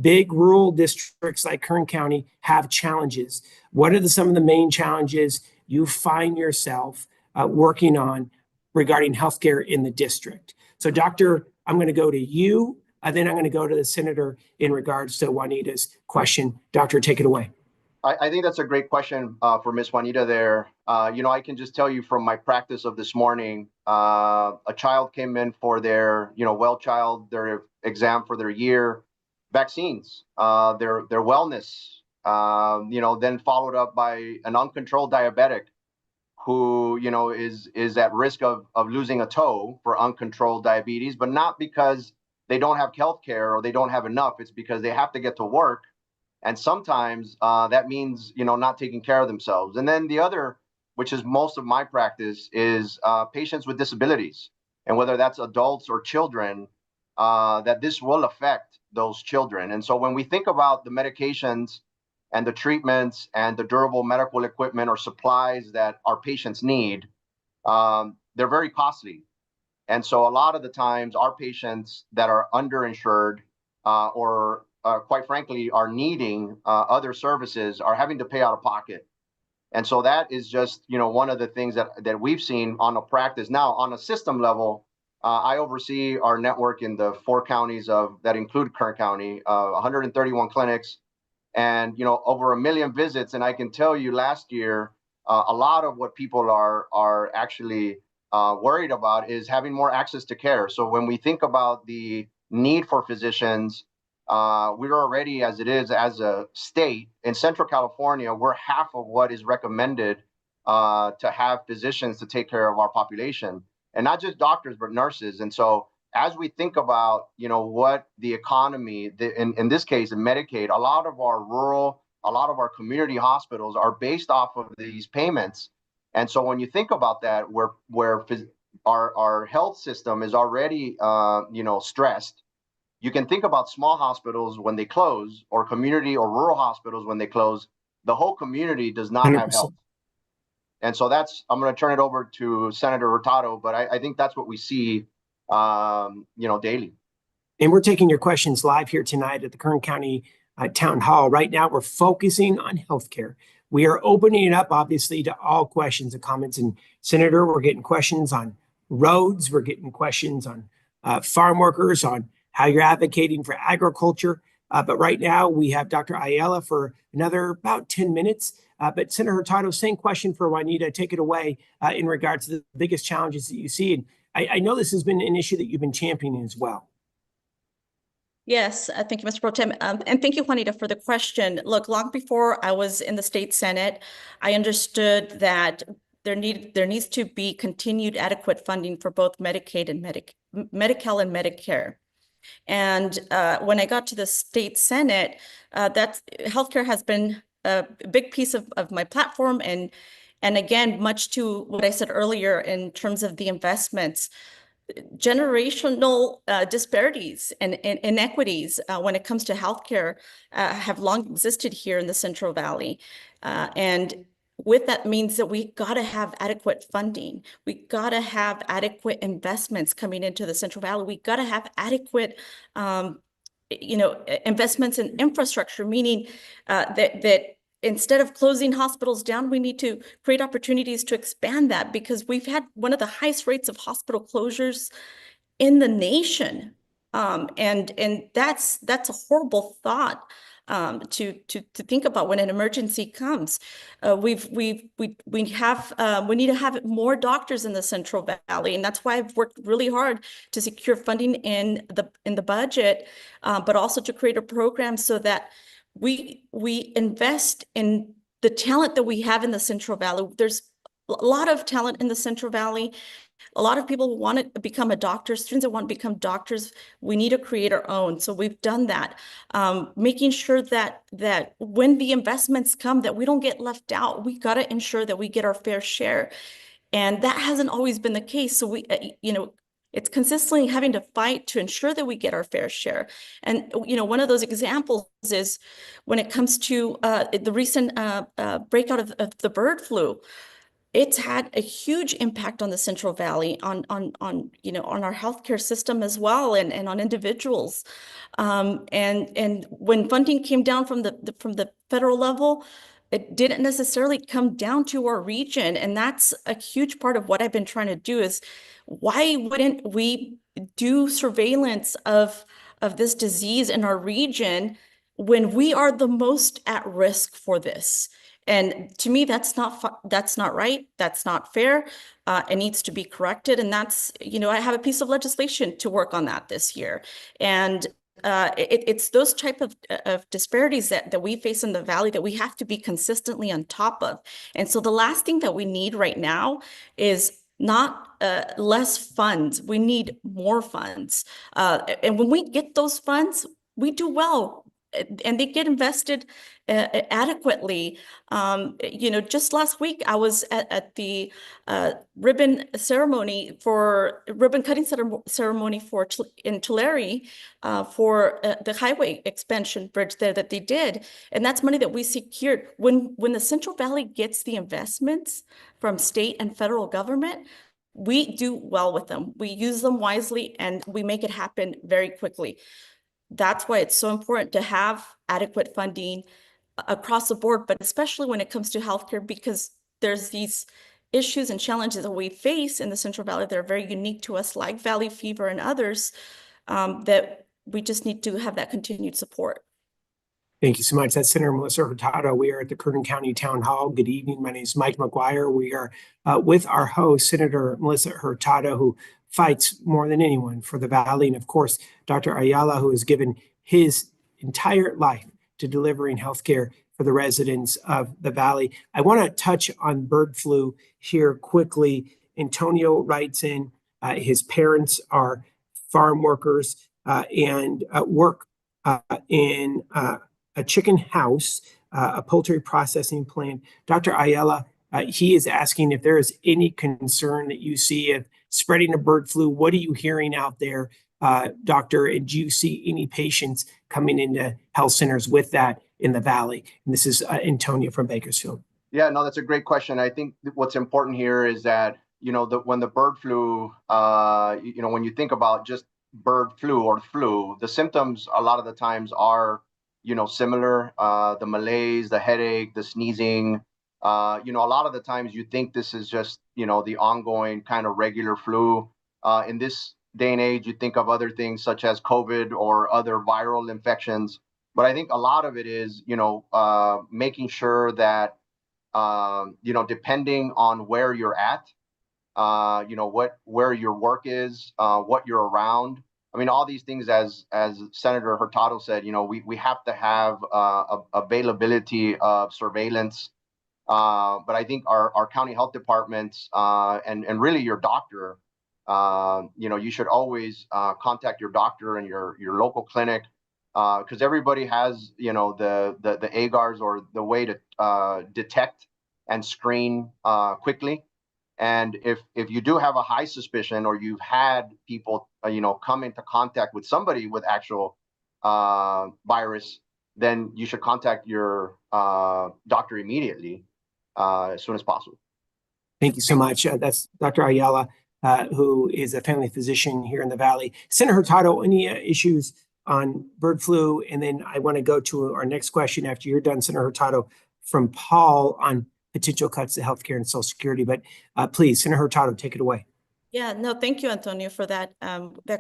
Big rural districts like Kern County have challenges. What are some of the main challenges you find yourself working on regarding healthcare in the district? So, Doctor, I'm going to go to you, then I'm going to go to the Senator in regards to Juanita's question. Doctor, take it away. I think that's a great question for Ms. Juanita there. You know, I can just tell you from my practice of this morning, a child came in for their, you know, well child, their exam for their year, vaccines, their wellness, you know, then followed up by an uncontrolled diabetic who, you know, is at risk of losing a toe for uncontrolled diabetes, but not because they don't have health care or they don't have enough. It's because they have to get to work. And sometimes that means, you know, not taking care of themselves. And then the other, which is most of my practice, is patients with disabilities. And whether that's adults or children, that this will affect those children. And so when we think about the medications and the treatments and the durable medical equipment or supplies that our patients need, they're very costly. And so a lot of the times our patients that are underinsured or quite frankly, are needing other services are having to pay out of pocket. And so that is just, one of the things that we've seen on a practice. Now, on a system level, I oversee our network in the 4 counties that include Kern County, 131 clinics, and over 1 million visits. And I can tell you, last year, a lot of what people are actually worried about is having more access to care. So when we think about the need for physicians, we're already, as it is, as a state in Central California, we're half of what is recommended to have physicians to take care of our population, and not just doctors, but nurses. And so as we think about, what the economy, in this case, in Medicaid, a lot of our community hospitals are based off of these payments. And so when you think about that, where our health system is already, stressed, you can think about small hospitals when they close, or community or rural hospitals when they close. The whole community does not 100%. have health. And so I'm going to turn it over to Senator Hurtado, but I think that's what we see, daily. And we're taking your questions live here tonight at the Kern County Town Hall. Right now, we're focusing on healthcare. We are opening it up, obviously, to all questions and comments. And Senator, we're getting questions on roads. We're getting questions on farm workers, on how you're advocating for agriculture. But right now, we have Dr. Ayala for another about 10 minutes. But Senator Hurtado, same question for Juanita. Take it away in regards to the biggest challenges that you see. And I know this has been an issue that you've been championing as well. Yes, thank you, Mr. Pro Tem. And thank you, Juanita, for the question. Look, long before I was in the state Senate, I understood that there needs to be continued adequate funding for both Medicaid and Medi-Cal and Medicare. And when I got to the state Senate, healthcare has been a big piece of my platform. And again, much to what I said earlier in terms of the investments, generational disparities and inequities when it comes to healthcare have long existed here in the Central Valley. And with that means that we got to have adequate funding. We got to have adequate investments coming into the Central Valley. We got to have adequate, investments in infrastructure, meaning that instead of closing hospitals down, we need to create opportunities to expand that, because we've had one of the highest rates of hospital closures in the nation. And that's a horrible thought to think about when an emergency comes. We need to have more doctors in the Central Valley, and that's why I've worked really hard to secure funding in the budget, but also to create a program so that we invest in the talent that we have in the Central Valley. There's a lot of talent in the Central Valley. A lot of people want to become a doctor, students that want to become doctors. We need to create our own. So we've done that, making sure that when the investments come, that we don't get left out. We got to ensure that we get our fair share. And that hasn't always been the case. So it's consistently having to fight to ensure that we get our fair share. And, one of those examples is when it comes to the recent breakout of the bird flu. It's had a huge impact on the Central Valley, on our healthcare system as well, and on individuals. And when funding came down from the federal level, it didn't necessarily come down to our region. And that's a huge part of what I've been trying to do is, why wouldn't we do surveillance of this disease in our region when we are the most at risk for this? And to me, that's not right. That's not fair. It needs to be corrected. And that's, I have a piece of legislation to work on that this year. And it's those type of disparities that we face in the Valley that we have to be consistently on top of. And so the last thing that we need right now is not less funds. We need more funds. And when we get those funds, we do well. And they get invested adequately. Just last week, I was at the ribbon cutting ceremony in Tulare for the highway expansion bridge there that they did. And that's money that we secured. When the Central Valley gets the investments from state and federal government, we do well with them. We use them wisely, and we make it happen very quickly. that's why it's so important to have adequate funding across the board, but especially when it comes to healthcare, because there's these issues and challenges that we face in the Central Valley that are very unique to us, like valley fever and others, that we just need to have that continued support. Thank you so much. That's Senator Melissa Hurtado. We are at the Kern County Town Hall. Good evening. My name is Mike McGuire. We are with our host, Senator Melissa Hurtado, who fights more than anyone for the Valley. And of course, Dr. Ayala, who has given his entire life to delivering healthcare for the residents of the Valley. I want to touch on bird flu here quickly. Antonio writes in, his parents are farm workers and work in a chicken house, a poultry processing plant. Dr. Ayala, he is asking if there is any concern that you see of spreading of bird flu. What are you hearing out there, doctor? And do you see any patients coming into health centers with that in the Valley? And this is Antonio from Bakersfield. Yeah, no, that's a great question. I think what's important here is that, when the bird flu, when you think about just bird flu or flu, the symptoms a lot of the times are, similar, the malaise, the headache, the sneezing. A lot of the times you think this is just, the ongoing kind of regular flu. In this day and age, you think of other things such as COVID or other viral infections. But I think a lot of it is, making sure that, depending on where you're at, where your work is, what you're around. I mean, all these things, as Senator Hurtado said, we have to have availability of surveillance. But I think our county health departments and really your doctor, you should always contact your doctor and your local clinic, because everybody has, the AGARs or the way to detect and screen quickly. And if you do have a high suspicion or you've had people, come into contact with somebody with actual virus, then you should contact your doctor immediately as soon as possible. Thank you so much. That's Dr. Ayala, who is a family physician here in the Valley. Senator Hurtado, any issues on bird flu? And then I want to go to our next question after you're done, Senator Hurtado, from Paul on potential cuts to healthcare and Social Security. But please, Senator Hurtado, take it away. Yeah, no, thank you, Antonio, for that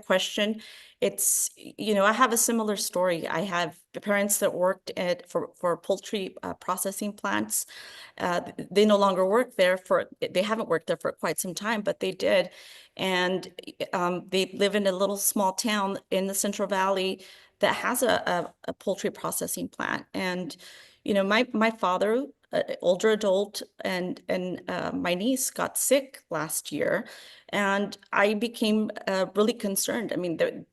question. It's, I have a similar story. I have parents that worked for poultry processing plants. They no longer work there they haven't worked there for quite some time, but they did. And they live in a little small town in the Central Valley that has a poultry processing plant. And, my father, older adult, and my niece got sick last year, and I became really concerned. I mean, they're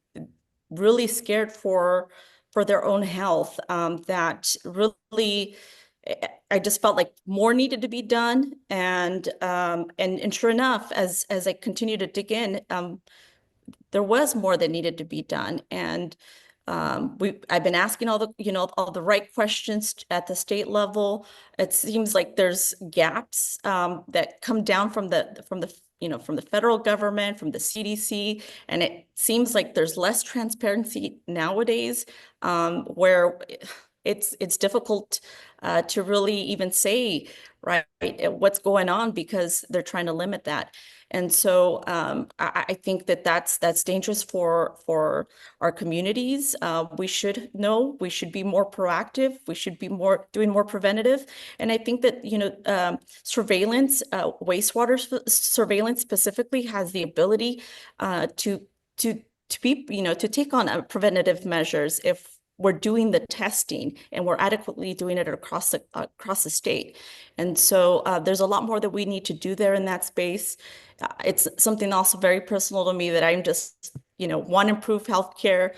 really scared for their own health. That really, I just felt like more needed to be done, and sure enough, as I continued to dig in, there was more that needed to be done. And I've been asking all the right questions at the state level. It seems like there's gaps that come down from the federal government, from the CDC, and it seems like there's less transparency nowadays, where it's difficult to really even say right what's going on, because they're trying to limit that. And so I think that's dangerous for our communities. We should know, we should be more proactive, we should be doing more preventative. And I think that, surveillance, wastewater surveillance specifically, has the ability to take on preventative measures if we're doing the testing and we're adequately doing it across the state. And so there's a lot more that we need to do there in that space. It's something also very personal to me that I'm just, want to improve healthcare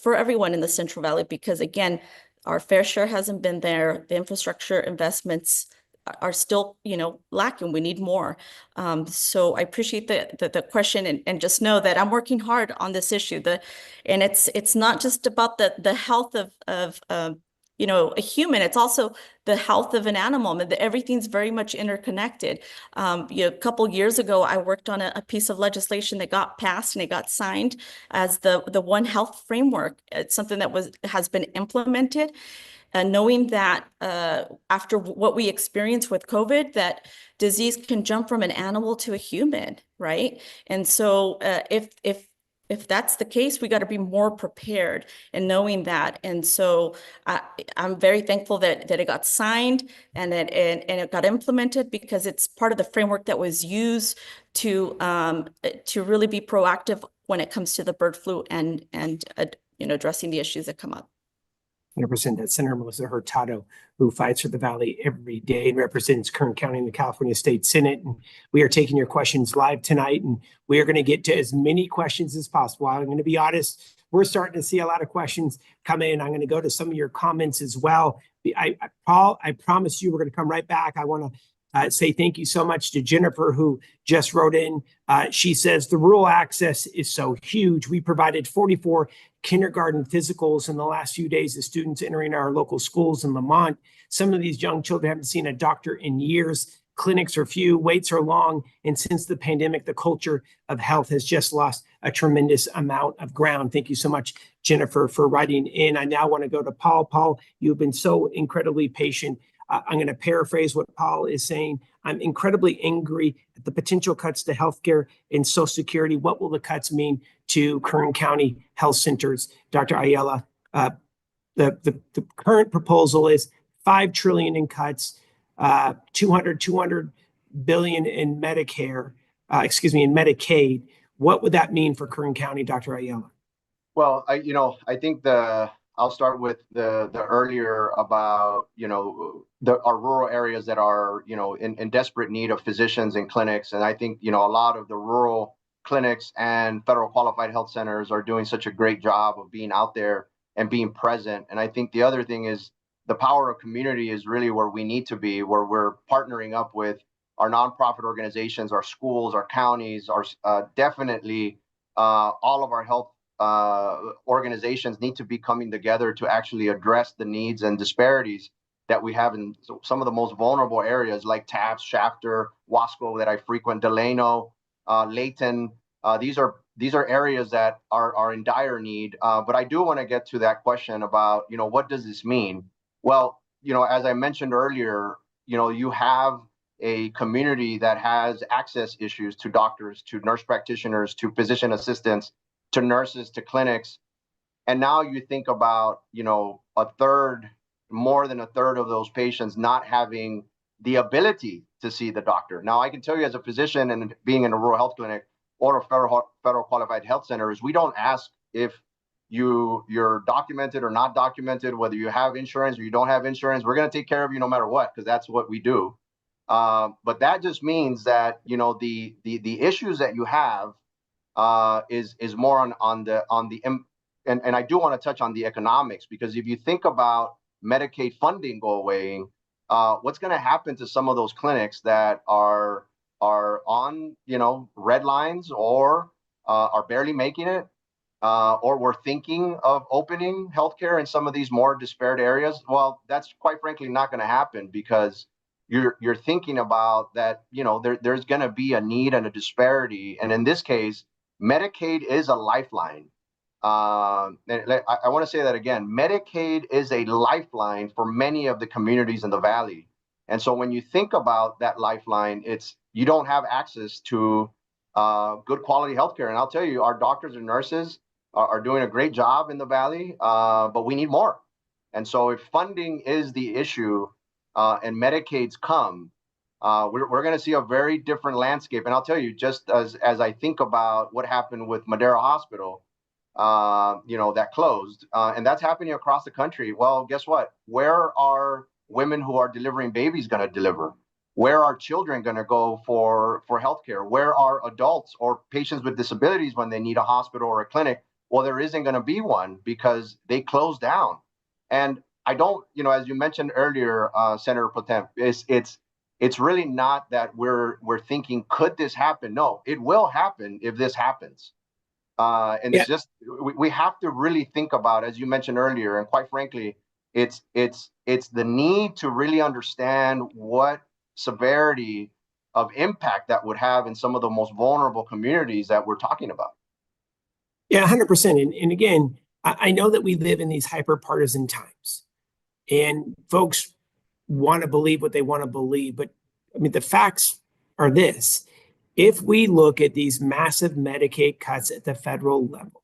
for everyone in the Central Valley, because again, our fair share hasn't been there. The infrastructure investments are still, lacking. We need more. So I appreciate the question, and just know that I'm working hard on this issue. And it's not just about the health of a human, it's also the health of an animal. And everything's very much interconnected. A couple years ago, I worked on a piece of legislation that got passed and it got signed as the One Health framework. It's something that has been implemented. Knowing that after what we experienced with COVID, that disease can jump from an animal to a human, right? And so if that's the case, we got to be more prepared in knowing that. And so I'm very thankful that it got signed and it got implemented, because it's part of the framework that was used to really be proactive when it comes to the bird flu and addressing the issues that come up. 100%. That's Senator Melissa Hurtado, who fights for the Valley every day and represents Kern County in the California State Senate. And we are taking your questions live tonight, and we are going to get to as many questions as possible. I'm going to be honest, we're starting to see a lot of questions come in. I'm going to go to some of your comments as well. Paul, I promise you we're going to come right back. I want to say thank you so much to Jennifer, who just wrote in. She says, the rural access is so huge. We provided 44 kindergarten physicals in the last few days of students entering our local schools in Lamont. Some of these young children haven't seen a doctor in years. Clinics are few, waits are long, and since the pandemic, the culture of health has just lost a tremendous amount of ground. Thank you so much, Jennifer, for writing in. I now want to go to Paul. Paul, you've been so incredibly patient. I'm going to paraphrase what Paul is saying. I'm incredibly angry at the potential cuts to healthcare and Social Security. What will the cuts mean to Kern County health centers? Dr. Ayala, the current proposal is $5 trillion in cuts, 200 billion in Medicare, in Medicaid. What would that mean for Kern County, Dr. Ayala? Well, I think I'll start with the earlier about, our rural areas that are, in desperate need of physicians and clinics. And I think, a lot of the rural clinics and federal qualified health centers are doing such a great job of being out there and being present. And I think the other thing is the power of community is really where we need to be, where we're partnering up with our nonprofit organizations, our schools, our counties, our definitely all of our health organizations need to be coming together to actually address the needs and disparities that we have in some of the most vulnerable areas like Taft, Shafter, Wasco that I frequent, Delano, Layton. These are areas that are in dire need. But I do want to get to that question about, what does this mean? Well, as I mentioned earlier, you have a community that has access issues to doctors, to nurse practitioners, to physician assistants, to nurses, to clinics. And now you think about, more than a third of those patients not having the ability to see the doctor. Now, I can tell you as a physician and being in a rural health clinic or a federal qualified health center is we don't ask if you're documented or not documented, whether you have insurance or you don't have insurance. We're going to take care of you no matter what, because that's what we do. But that just means that, the issues that you have is more on the and I do want to touch on the economics, because if you think about Medicaid funding go away, what's going to happen to some of those clinics that are on red lines or are barely making it, or we're thinking of opening healthcare in some of these more disparate areas? Well, that's quite frankly not going to happen, because you're thinking about that, there's going to be a need and a disparity. And in this case, Medicaid is a lifeline. I want to say that again. Medicaid is a lifeline for many of the communities in the Valley. And so when you think about that lifeline, you don't have access to good quality healthcare. And I'll tell you, our doctors and nurses are doing a great job in the Valley, but we need more. And so if funding is the issue and Medicaid's come, we're going to see a very different landscape. And I'll tell you, just as I think about what happened with Madera Hospital, that closed, and that's happening across the country. Well, guess what? Where are women who are delivering babies going to deliver? Where are children going to go for healthcare? Where are adults or patients with disabilities when they need a hospital or a clinic? Well, there isn't going to be one because they closed down. And I don't, as you mentioned earlier, Senator Potemp, it's really not that we're thinking, could this happen? No, it will happen if this happens. And It's just, we have to really think about, as you mentioned earlier, and quite frankly, It's the need to really understand what severity of impact that would have in some of the most vulnerable communities that we're talking about. Yeah, 100%. And again, I know that we live in these hyper-partisan times, and folks want to believe what they want to believe. But I mean, the facts are this. If we look at these massive Medicaid cuts at the federal level,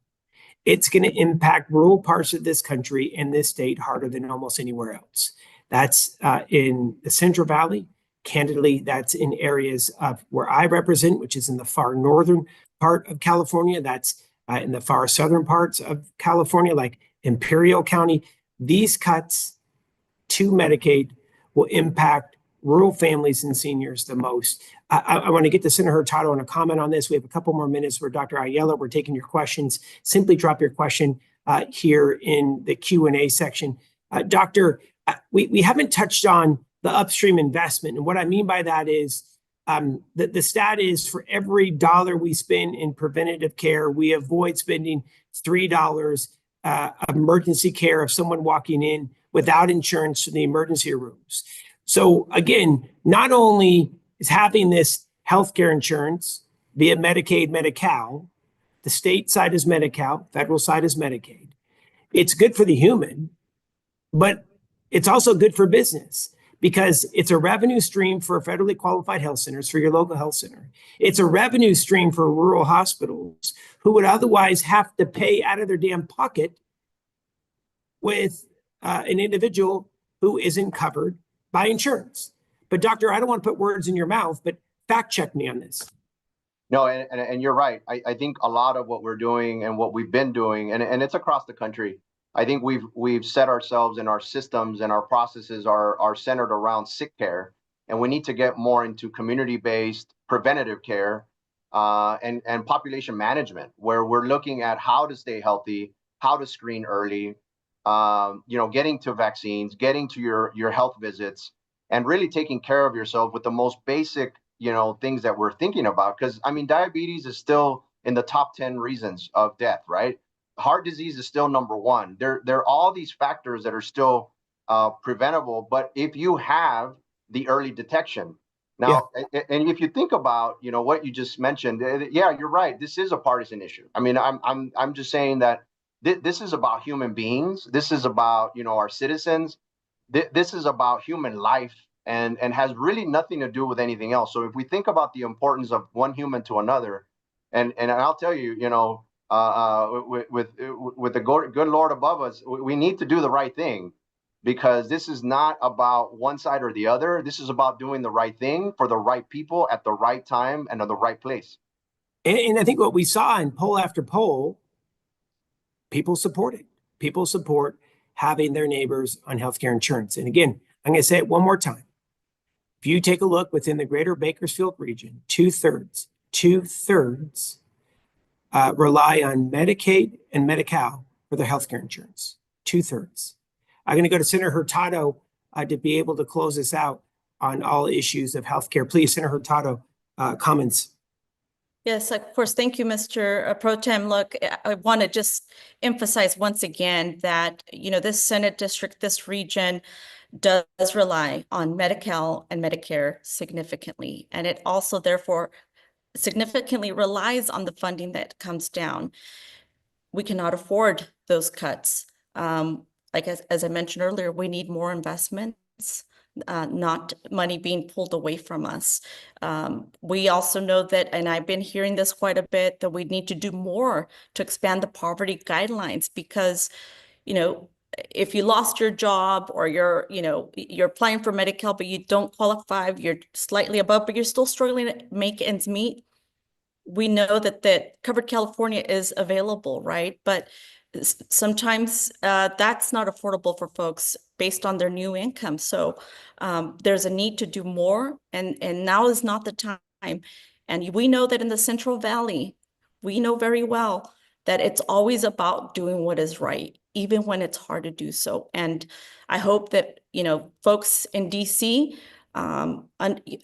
it's going to impact rural parts of this country and this state harder than almost anywhere else. That's in the Central Valley. Candidly, that's in areas of where I represent, which is in the far northern part of California. That's in the far southern parts of California, like Imperial County. These cuts to Medicaid will impact rural families and seniors the most. I want to get to Senator Hurtado on a comment on this. We have a couple more minutes for Dr. Ayala. We're taking your questions. Simply drop your question here in the Q&A section. Doctor, we haven't touched on the upstream investment. And what I mean by that is the stat is for every dollar we spend in preventative care, we avoid spending $3 emergency care of someone walking in without insurance to the emergency rooms. So again, not only is having this healthcare insurance via Medicaid, Medi-Cal, the state side is Medi-Cal, federal side is Medicaid. It's good for the human, but it's also good for business because it's a revenue stream for federally qualified health centers, for your local health center. It's a revenue stream for rural hospitals who would otherwise have to pay out of their damn pocket with an individual who isn't covered by insurance. But doctor, I don't want to put words in your mouth, but fact check me on this. No, and you're right. I think a lot of what we're doing and what we've been doing, and it's across the country, I think we've set ourselves and our systems and our processes are centered around sick care, and we need to get more into community-based preventative care and population management, where we're looking at how to stay healthy, how to screen early, getting to vaccines, getting to your health visits, and really taking care of yourself with the most basic, things that we're thinking about. Because I mean, diabetes is still in the top 10 reasons of death, right? Heart disease is still number one. There are all these factors that are still preventable, but if you have the early detection. Now, and if you think about, what you just mentioned, yeah, you're right. This is a partisan issue. I mean, I'm just saying that this is about human beings. This is about, our citizens. This is about human life and has really nothing to do with anything else. So if we think about the importance of one human to another, and I'll tell you, with the good Lord above us, we need to do the right thing, because this is not about one side or the other. This is about doing the right thing for the right people at the right time and at the right place. And I think what we saw in poll after poll, people support it. People support having their neighbors on healthcare insurance. And again, I'm going to say it one more time. If you take a look within the greater Bakersfield region, two-thirds rely on Medicaid and Medi-Cal for their healthcare insurance. Two-thirds. I'm going to go to Senator Hurtado to be able to close this out on all issues of healthcare. Please, Senator Hurtado, comments. Yes, of course. Thank you, Mr. Pro Tem. Look, I want to just emphasize once again that, this Senate district, this region does rely on Medi-Cal and Medicare significantly. And it also, therefore, significantly relies on the funding that comes down. We cannot afford those cuts. As I mentioned earlier, we need more investments, not money being pulled away from us. We also know that, and I've been hearing this quite a bit, that we need to do more to expand the poverty guidelines, because, if you lost your job or you're applying for Medi-Cal, but you don't qualify, you're slightly above, but you're still struggling to make ends meet. We know that Covered California is available, right? But sometimes that's not affordable for folks based on their new income. So there's a need to do more, and now is not the time. And we know that in the Central Valley, we know very well that it's always about doing what is right, even when it's hard to do so. And I hope that, folks in DC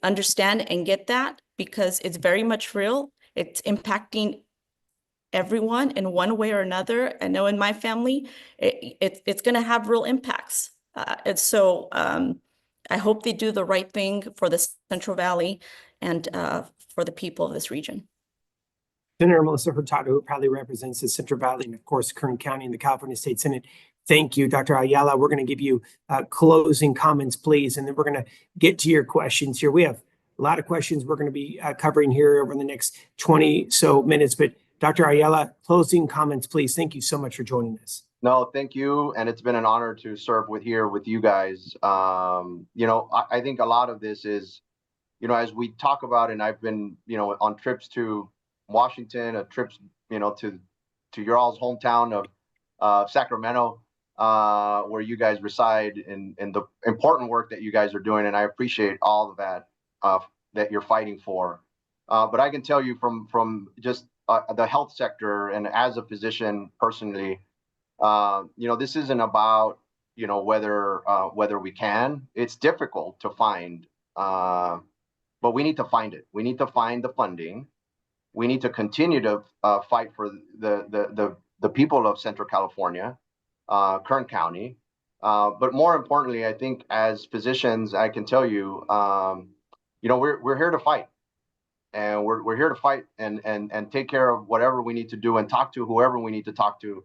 understand and get that, because it's very much real. It's impacting everyone in one way or another. I know in my family, it's going to have real impacts. And so I hope they do the right thing for the Central Valley and for the people of this region. Senator Melissa Hurtado, who proudly represents the Central Valley and, of course, Kern County in the California State Senate. Thank you, Dr. Ayala. We're going to give you closing comments, please, and then we're going to get to your questions here. We have a lot of questions we're going to be covering here over the next 20 so minutes, but Dr. Ayala, closing comments, please. Thank you so much for joining us. No, thank you. And it's been an honor to serve with you guys. I think a lot of this is, as we talk about, and I've been, on trips to Washington, trips, to your all's hometown of Sacramento, where you guys reside, and the important work that you guys are doing. And I appreciate all of that that you're fighting for. But I can tell you from just the health sector, and as a physician personally, this isn't about, whether we can. It's difficult to find, but we need to find it. We need to find the funding. We need to continue to fight for the people of Central California, Kern County. But more importantly, I think as physicians, I can tell you, we're here to fight. And we're here to fight and take care of whatever we need to do and talk to whoever we need to talk to.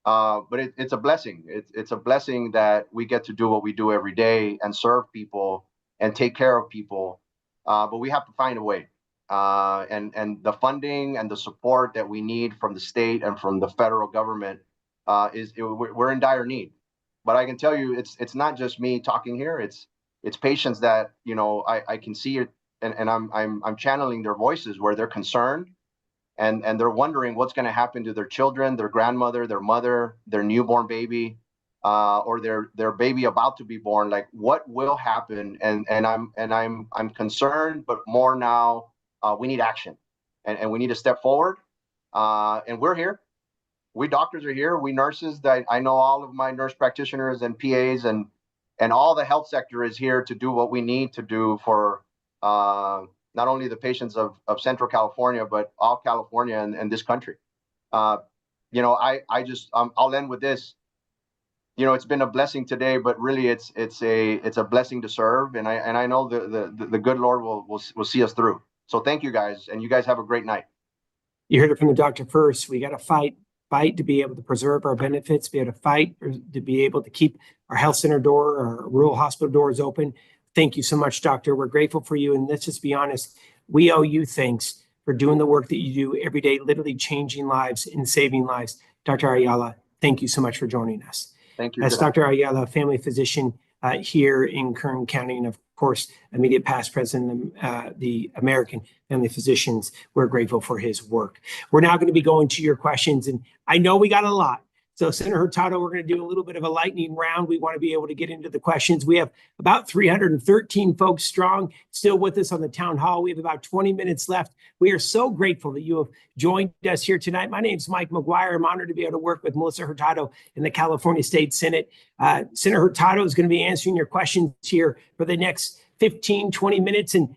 But it's a blessing. It's a blessing that we get to do what we do every day and serve people and take care of people. But we have to find a way. And the funding and the support that we need from the state and from the federal government we're in dire need. But I can tell you, it's not just me talking here. It's patients that I can see it, and I'm channeling their voices where they're concerned. And they're wondering what's going to happen to their children, their grandmother, their mother, their newborn baby, or their baby about to be born. Like, what will happen? And I'm concerned, but more now, we need action, and we need to step forward. And we're here. We doctors are here. We nurses. I know all of my nurse practitioners and PAs and all the health sector is here to do what we need to do for not only the patients of Central California, but all California and this country. I'll end with this. It's been a blessing today, but really it's a blessing to serve, and I know the good Lord will see us through. So thank you guys, and you guys have a great night. You heard it from the doctor first. We got to fight to be able to preserve our benefits, be able to fight to be able to keep our health center door, our rural hospital doors open. Thank you so much, doctor. We're grateful for you. And let's just be honest, we owe you thanks for doing the work that you do every day, literally changing lives and saving lives. Dr. Ayala, thank you so much for joining us. Thank you. That's Dr. Ayala, family physician here in Kern County, and of course, immediate past president of the American Family Physicians. We're grateful for his work. We're now going to be going to your questions, and I know we got a lot. So Senator Hurtado, we're going to do a little bit of a lightning round. We want to be able to get into the questions. We have about 313 folks strong still with us on the town hall. We have about 20 minutes left. We are so grateful that you have joined us here tonight. My name is Mike McGuire. I'm honored to be able to work with Melissa Hurtado in the California State Senate. Senator Hurtado is going to be answering your questions here for the next 15, 20 minutes. And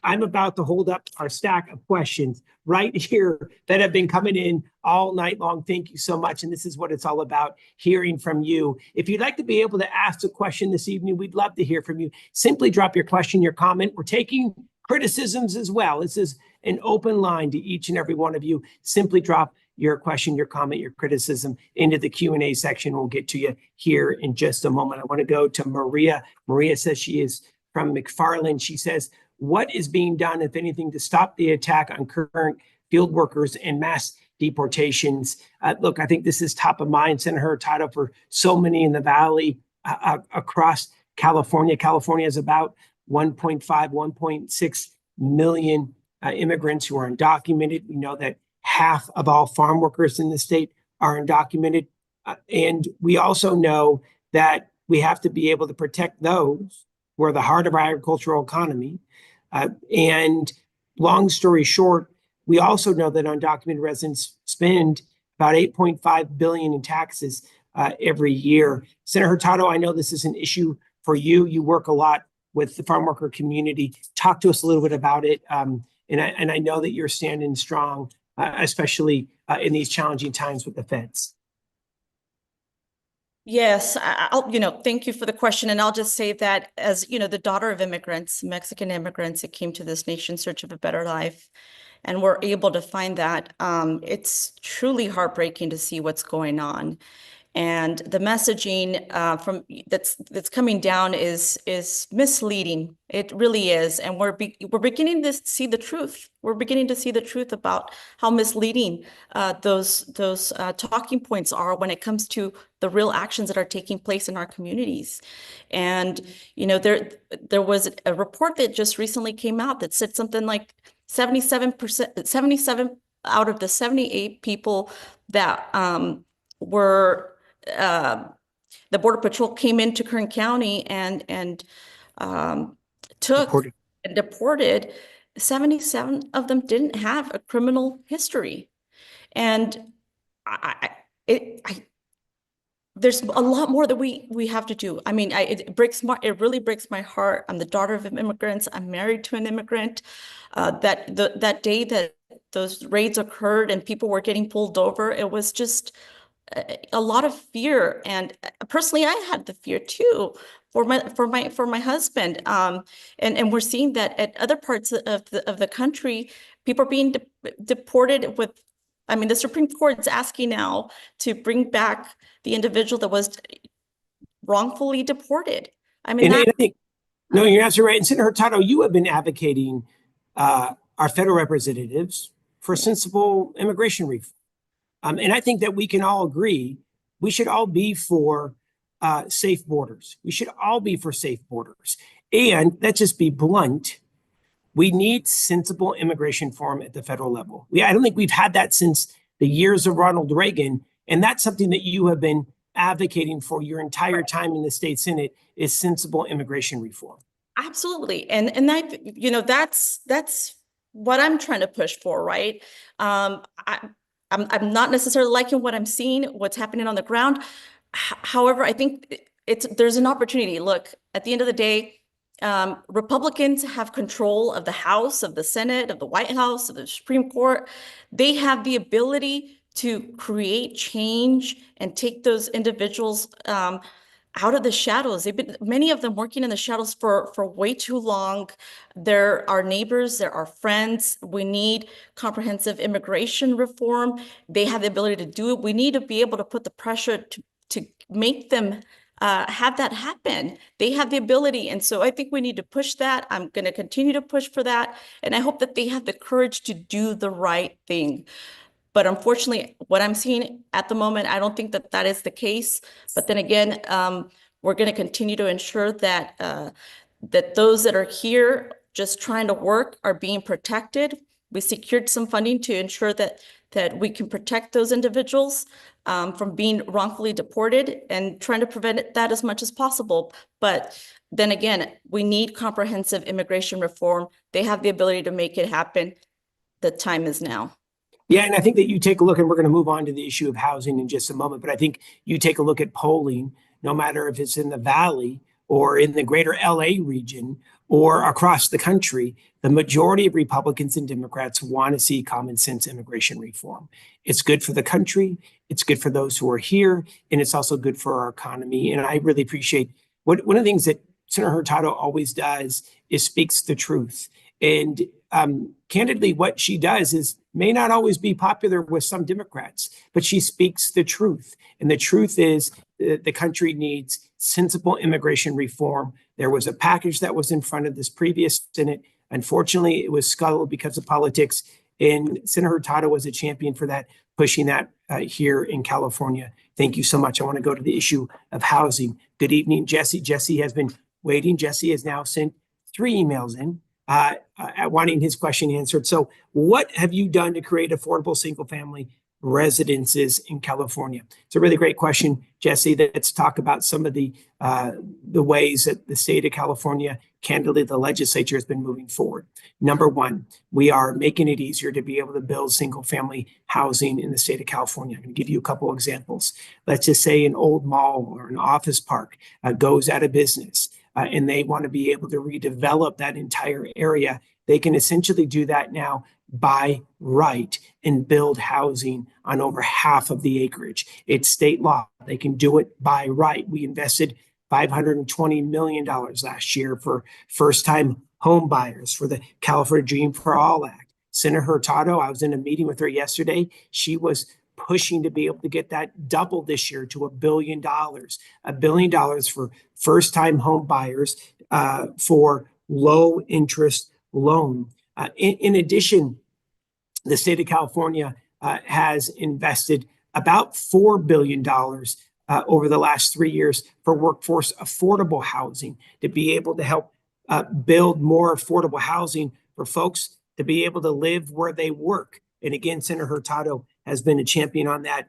I'm about to hold up our stack of questions right here that have been coming in all night long. Thank you so much. And this is what it's all about, hearing from you. If you'd like to be able to ask a question this evening, we'd love to hear from you. Simply drop your question, your comment. We're taking criticisms as well. This is an open line to each and every one of you. Simply drop your question, your comment, your criticism into the Q&A section. We'll get to you here in just a moment. I want to go to Maria. Maria says she is from McFarland. She says, what is being done, if anything, to stop the attack on current field workers and mass deportations? Look, I think this is top of mind, Senator Hurtado, for so many in the Valley across California. California has about 1.5, 1.6 million immigrants who are undocumented. We know that half of all farm workers in the state are undocumented. And we also know that we have to be able to protect those who are the heart of our agricultural economy. And long story short, we also know that undocumented residents spend about $8.5 billion in taxes every year. Senator Hurtado, I know this is an issue for you. You work a lot with the farm worker community. Talk to us a little bit about it. And I know that you're standing strong, especially in these challenging times with the feds. Yes, thank you for the question. And I'll just say that as, the daughter of immigrants, Mexican immigrants that came to this nation in search of a better life, and we're able to find that, it's truly heartbreaking to see what's going on. And the messaging that's coming down is misleading. It really is, and we're beginning to see the truth. We're beginning to see the truth about how misleading those talking points are when it comes to the real actions that are taking place in our communities. And there was a report that just recently came out that said something like 77 out of the 78 people that the Border Patrol came into Kern County and took Deported. and deported. 77 of them didn't have a criminal history, and there's a lot more that we have to do. I mean, it really breaks my heart. I'm the daughter of immigrants. I'm married to an immigrant. That day that those raids occurred and people were getting pulled over, it was just a lot of fear. And personally, I had the fear too for my husband. And we're seeing that at other parts of the country, people are being deported with. I mean, the Supreme Court is asking now to bring back the individual that was wrongfully deported. I mean, And I think, no, you're absolutely right. And Senator Hurtado, you have been advocating our federal representatives for sensible immigration reform. And I think that we can all agree we should all be for safe borders. We should all be for safe borders. And let's just be blunt. We need sensible immigration reform at the federal level. I don't think we've had that since the years of Ronald Reagan. And that's something that you have been advocating for your entire time in the state Senate is sensible immigration reform. Absolutely. And that's what I'm trying to push for, right? I'm not necessarily liking what I'm seeing, what's happening on the ground. However, I think there's an opportunity. Look, at the end of the day, Republicans have control of the House, of the Senate, of the White House, of the Supreme Court. They have the ability to create change and take those individuals out of the shadows. They've been, many of them, working in the shadows for way too long. They're our neighbors, they're our friends. We need comprehensive immigration reform. They have the ability to do it. We need to be able to put the pressure to make them have that happen. They have the ability. And so I think we need to push that. I'm going to continue to push for that. And I hope that they have the courage to do the right thing. But unfortunately, what I'm seeing at the moment, I don't think that that is the case. But then again, we're going to continue to ensure that that those that are here just trying to work are being protected. We secured some funding to ensure that we can protect those individuals from being wrongfully deported and trying to prevent that as much as possible. But then again, we need comprehensive immigration reform. They have the ability to make it happen. The time is now. Yeah, and I think that you take a look, and we're going to move on to the issue of housing in just a moment, but I think you take a look at polling, no matter if it's in the Valley or in the greater LA region or across the country, the majority of Republicans and Democrats want to see common sense immigration reform. It's good for the country, it's good for those who are here, and it's also good for our economy. And I really appreciate one of the things that Senator Hurtado always does is speaks the truth. And candidly, what she does is may not always be popular with some Democrats, but she speaks the truth. And the truth is the country needs sensible immigration reform. There was a package that was in front of this previous Senate. Unfortunately, it was scuttled because of politics. And Senator Hurtado was a champion for that, pushing that here in California. Thank you so much. I want to go to the issue of housing. Good evening, Jesse. Jesse has been waiting. Jesse has now sent 3 emails in. Wanting his question answered. So what have you done to create affordable single-family residences in California? It's a really great question, Jesse. Let's talk about some of the ways that the state of California, candidly, the legislature has been moving forward. Number one, we are making it easier to be able to build single-family housing in the state of California. I'm going to give you a couple examples. Let's just say an old mall or an office park goes out of business. And they want to be able to redevelop that entire area they can essentially do that now by right and build housing on over half of the acreage. It's state law. They can do it by right. We invested $520 million last year for first-time home buyers for the California Dream for All Act. Senator Hurtado, I was in a meeting with her yesterday. She was pushing to be able to get that double this year to $1 billion. $1 billion for first-time home buyers for low interest loan. In addition, the state of California has invested about $4 billion over the last 3 years for workforce affordable housing to be able to help build more affordable housing for folks to be able to live where they work. And again, Senator Hurtado has been a champion on that.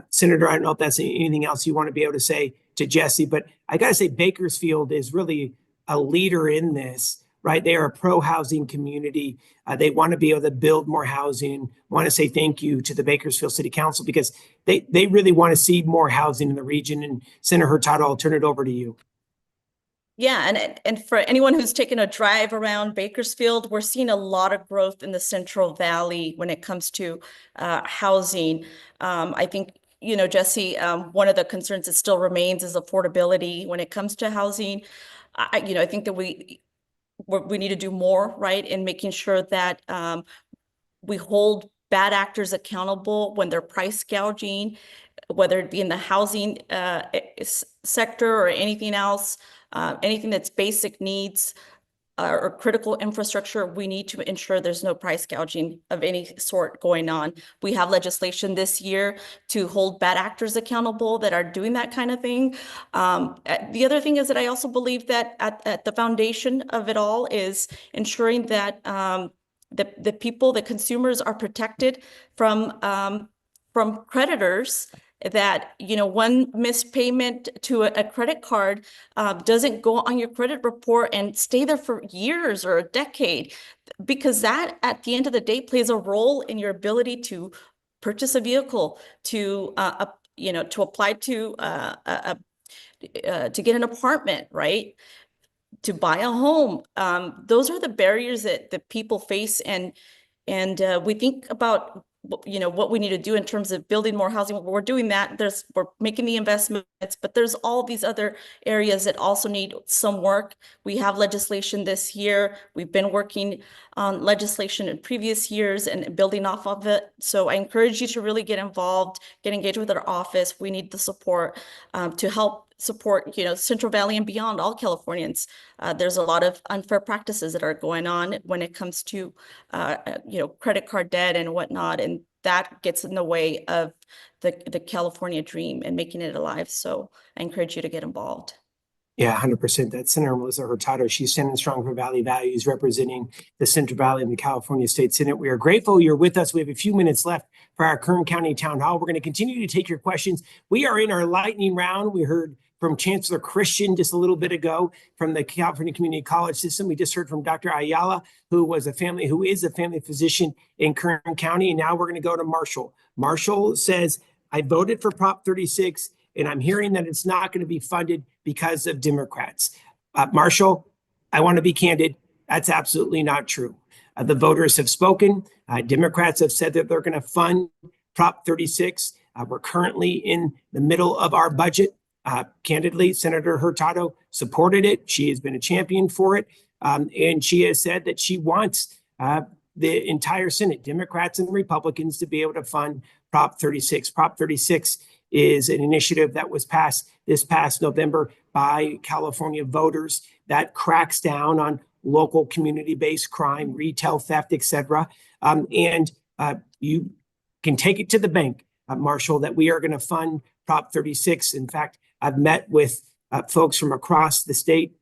Senator, I don't know if that's anything else you want to be able to say to Jesse, but I got to say Bakersfield is really a leader in this, right? They are a pro-housing community. They want to be able to build more housing. Want to say thank you to the Bakersfield City Council because they really want to see more housing in the region. And Senator Hurtado, I'll turn it over to you. Yeah, and for anyone who's taken a drive around Bakersfield, we're seeing a lot of growth in the Central Valley when it comes to housing. I think, you know, Jesse, one of the concerns that still remains is affordability when it comes to housing. I think that we need to do more, right, in making sure that we hold bad actors accountable when they're price gouging, whether it be in the housing sector or anything else. Anything that's basic needs or critical infrastructure, we need to ensure there's no price gouging of any sort going on. We have legislation this year to hold bad actors accountable that are doing that kind of thing. The other thing is that I also believe that at the foundation of it all is ensuring that the people, the consumers are protected from creditors, that, you know, one missed payment to a credit card doesn't go on your credit report and stay there for years or a decade, because that at the end of the day plays a role in your ability to purchase a vehicle, to to apply to get an apartment, right? To buy a home. Those are the barriers that people face, and we think about what we need to do in terms of building more housing. We're doing that. We're making the investments, but there's all these other areas that also need some work. We have legislation this year. We've been working on legislation in previous years and building off of it. So I encourage you to really get involved, get engaged with our office. We need the support to help support, Central Valley and beyond, all Californians. There's a lot of unfair practices that are going on when it comes to, credit card debt and whatnot, and that gets in the way of the California dream and making it alive. So I encourage you to get involved. Yeah, 100%. That's Senator Melissa Hurtado. She's standing strong for Valley values, representing the Central Valley in the California State Senate. We are grateful you're with us. We have a few minutes left for our Kern County Town Hall. We're going to continue to take your questions. We are in our lightning round. We heard from Chancellor Christian just a little bit ago from the California Community College System. We just heard from Dr. Ayala, who is a family physician in Kern County. And now we're going to go to Marshall. Marshall says, I voted for Prop 36, and I'm hearing that it's not going to be funded because of Democrats. Marshall, I want to be candid. That's absolutely not true. The voters have spoken. Democrats have said that they're going to fund Prop 36. We're currently in the middle of our budget. Candidly, Senator Hurtado supported it. She has been a champion for it. And she has said that she wants the entire Senate, Democrats and Republicans, to be able to fund Prop 36. Prop 36 is an initiative that was passed this past November by California voters that cracks down on local community-based crime, retail theft, etc. And you can take it to the bank, Marshall, that we are going to fund Prop 36. In fact, I've met with folks from across the state,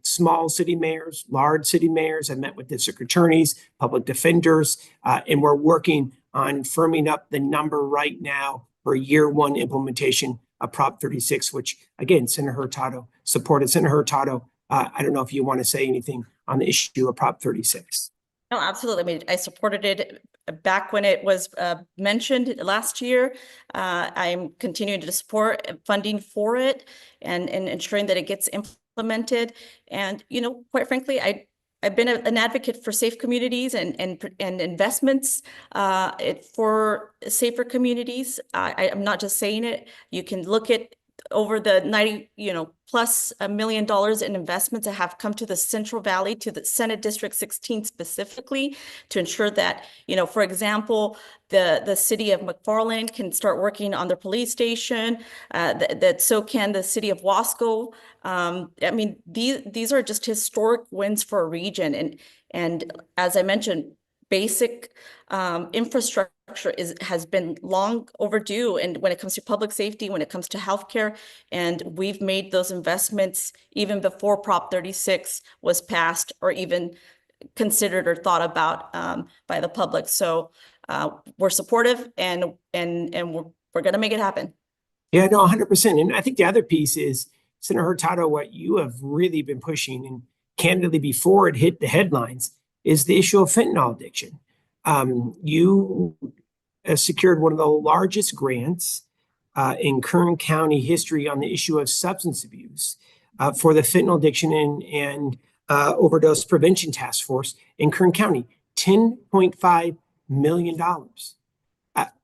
small city mayors, large city mayors. I've met with district attorneys, public defenders, and we're working on firming up the number right now for year one implementation of Prop 36, which, again, Senator Hurtado supported. Senator Hurtado, I don't know if you want to say anything on the issue of Prop 36. No, absolutely. I mean, I supported it back when it was mentioned last year. I'm continuing to support funding for it and ensuring that it gets implemented. And, quite frankly, I've been an advocate for safe communities and investments for safer communities. I'm not just saying it. You can look at over the 90, plus $1 million in investments that have come to the Central Valley, to the Senate District 16 specifically, to ensure that, for example, the city of McFarland can start working on their police station, that so can the city of Wasco. I mean, these are just historic wins for a region. And as I mentioned, basic infrastructure has been long overdue. And when it comes to public safety, when it comes to healthcare, and we've made those investments even before Prop 36 was passed or even considered or thought about by the public. So we're supportive, and we're going to make it happen. Yeah, no, 100%. And I think the other piece is, Senator Hurtado, what you have really been pushing, and candidly before it hit the headlines, is the issue of fentanyl addiction. You secured one of the largest grants in Kern County history on the issue of substance abuse for the fentanyl addiction and overdose prevention task force in Kern County, $10.5 million.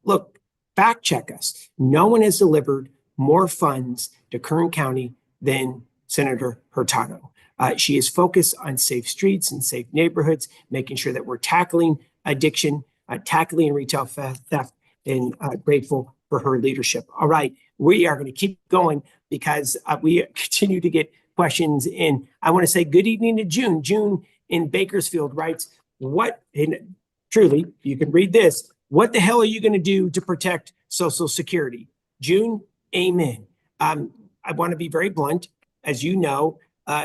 Look, fact check us. No one has delivered more funds to Kern County than Senator Hurtado. She is focused on safe streets and safe neighborhoods, making sure that we're tackling addiction, tackling retail theft, and grateful for her leadership. All right, we are going to keep going because we continue to get questions in. I want to say good evening to June. June in Bakersfield writes, and truly, you can read this, what the hell are you going to do to protect Social Security? June, amen. I want to be very blunt. As you know,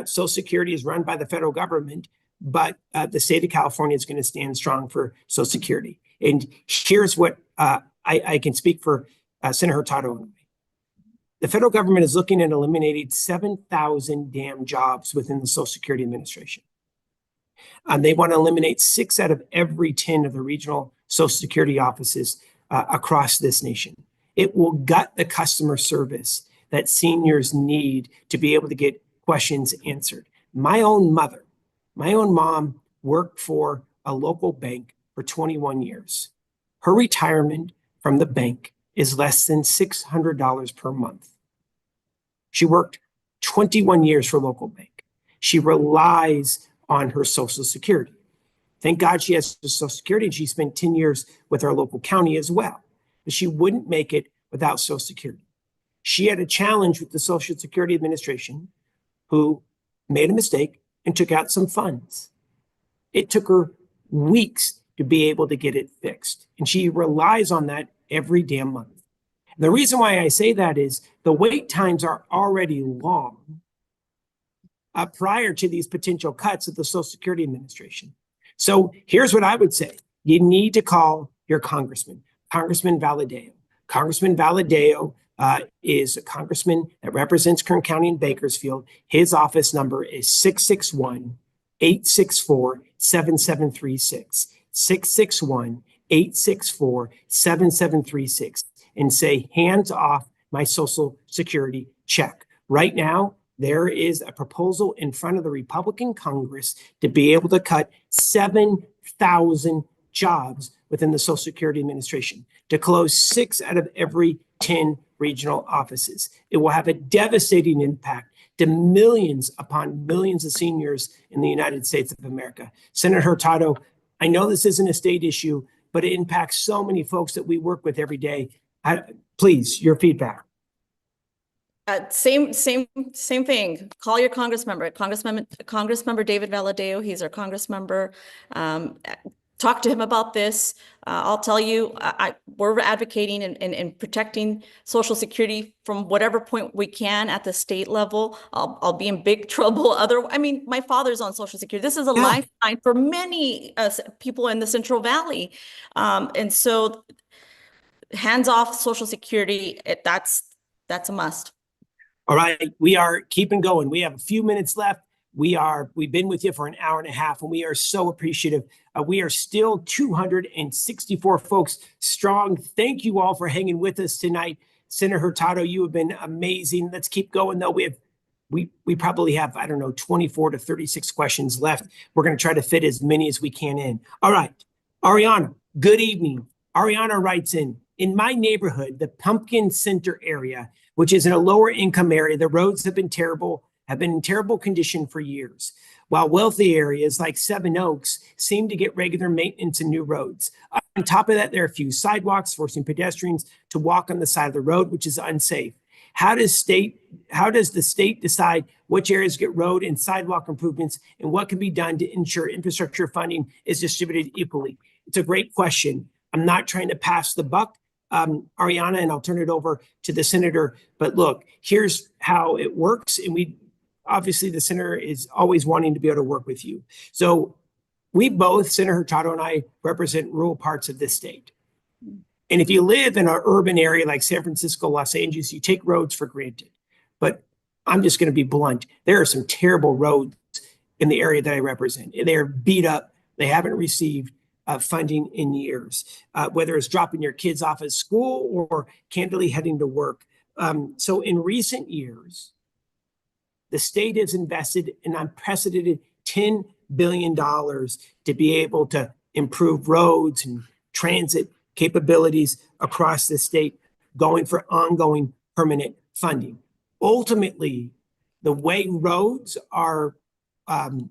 Social Security is run by the federal government, but the state of California is going to stand strong for Social Security. And here's what I can speak for Senator Hurtado. The federal government is looking at eliminating 7,000 damn jobs within the Social Security Administration. They want to eliminate 6 out of every 10 of the regional Social Security offices across this nation. It will gut the customer service that seniors need to be able to get questions answered. My own mom worked for a local bank for 21 years. Her retirement from the bank is less than $600 per month. She worked 21 years for a local bank. She relies on her Social Security. Thank God she has Social Security, and she spent 10 years with our local county as well. But she wouldn't make it without Social Security. She had a challenge with the Social Security Administration, who made a mistake and took out some funds. It took her weeks to be able to get it fixed. And she relies on that every damn month. And the reason why I say that is the wait times are already long prior to these potential cuts of the Social Security Administration. So here's what I would say. You need to call your congressman, Congressman Valadao. Congressman Valadao is a congressman that represents Kern County and Bakersfield. His office number is 661-864-7736. 661-864-7736, and say, hands off my Social Security check. Right now, there is a proposal in front of the Republican Congress to be able to cut 7,000 jobs within the Social Security Administration, to close 6 out of every 10 regional offices. It will have a devastating impact to millions upon millions of seniors in the United States of America. Senator Hurtado, I know this isn't a state issue, but it impacts so many folks that we work with every day. Please, your feedback. Same thing. Call your Congressmember David Valadao. He's our congressmember. Talk to him about this. I'll tell you, we're advocating and protecting Social Security from whatever point we can at the state level. I'll be in big trouble. My father's on Social Security. This is a lifeline for many people in the Central Valley. And so hands off Social Security, that's a must. All right, we are keeping going. We have a few minutes left. We've been with you for an hour and a half, and we are so appreciative. We are still 264 folks strong. Thank you all for hanging with us tonight. Senator Hurtado, you have been amazing. Let's keep going, though. We have we probably have, I don't know, 24 to 36 questions left. We're going to try to fit as many as we can in. All right. Ariana, good evening. Ariana writes in my neighborhood, the Pumpkin Center area, which is in a lower income area, the roads have been in terrible condition for years, while wealthy areas like Seven Oaks seem to get regular maintenance and new roads. On top of that, there are a few sidewalks forcing pedestrians to walk on the side of the road, which is unsafe. How does the state decide which areas get road and sidewalk improvements, and what can be done to ensure infrastructure funding is distributed equally? It's a great question. I'm not trying to pass the buck, Ariana, and I'll turn it over to the senator. But look, here's how it works. And obviously the senator is always wanting to be able to work with you. So we both, Senator Hurtado and I, represent rural parts of this state. And if you live in an urban area like San Francisco, Los Angeles, you take roads for granted. But I'm just going to be blunt. There are some terrible roads in the area that I represent. They're beat up. They haven't received funding in years, whether it's dropping your kids off at school or candidly heading to work. So in recent years, the state has invested an unprecedented $10 billion to be able to improve roads and transit capabilities across the state, going for ongoing permanent funding. Ultimately, the way roads are, how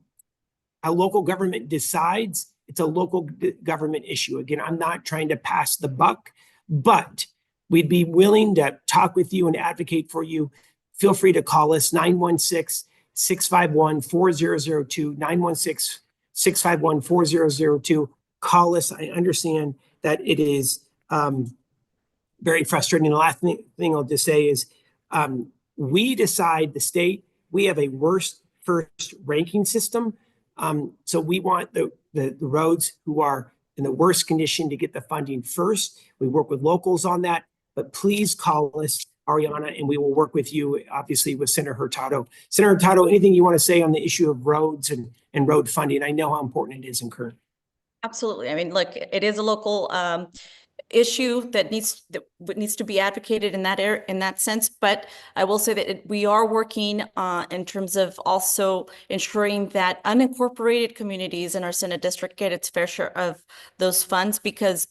local government decides, it's a local government issue. Again, I'm not trying to pass the buck, but we'd be willing to talk with you and advocate for you. Feel free to call us 916-651-4002, 916-651-4002. Call us. I understand that it is very frustrating. The last thing I'll just say is we decide, the state, we have a worst first ranking system. So we want the roads who are in the worst condition to get the funding first. We work with locals on that, but please call us, Ariana, and we will work with you, obviously, with Senator Hurtado. Senator Hurtado, anything you want to say on the issue of roads and road funding? I know how important it is in Kern. Absolutely. I mean, look, it is a local issue that needs to be advocated in that sense. But I will say that we are working in terms of also ensuring that unincorporated communities in our Senate district get its fair share of those funds, because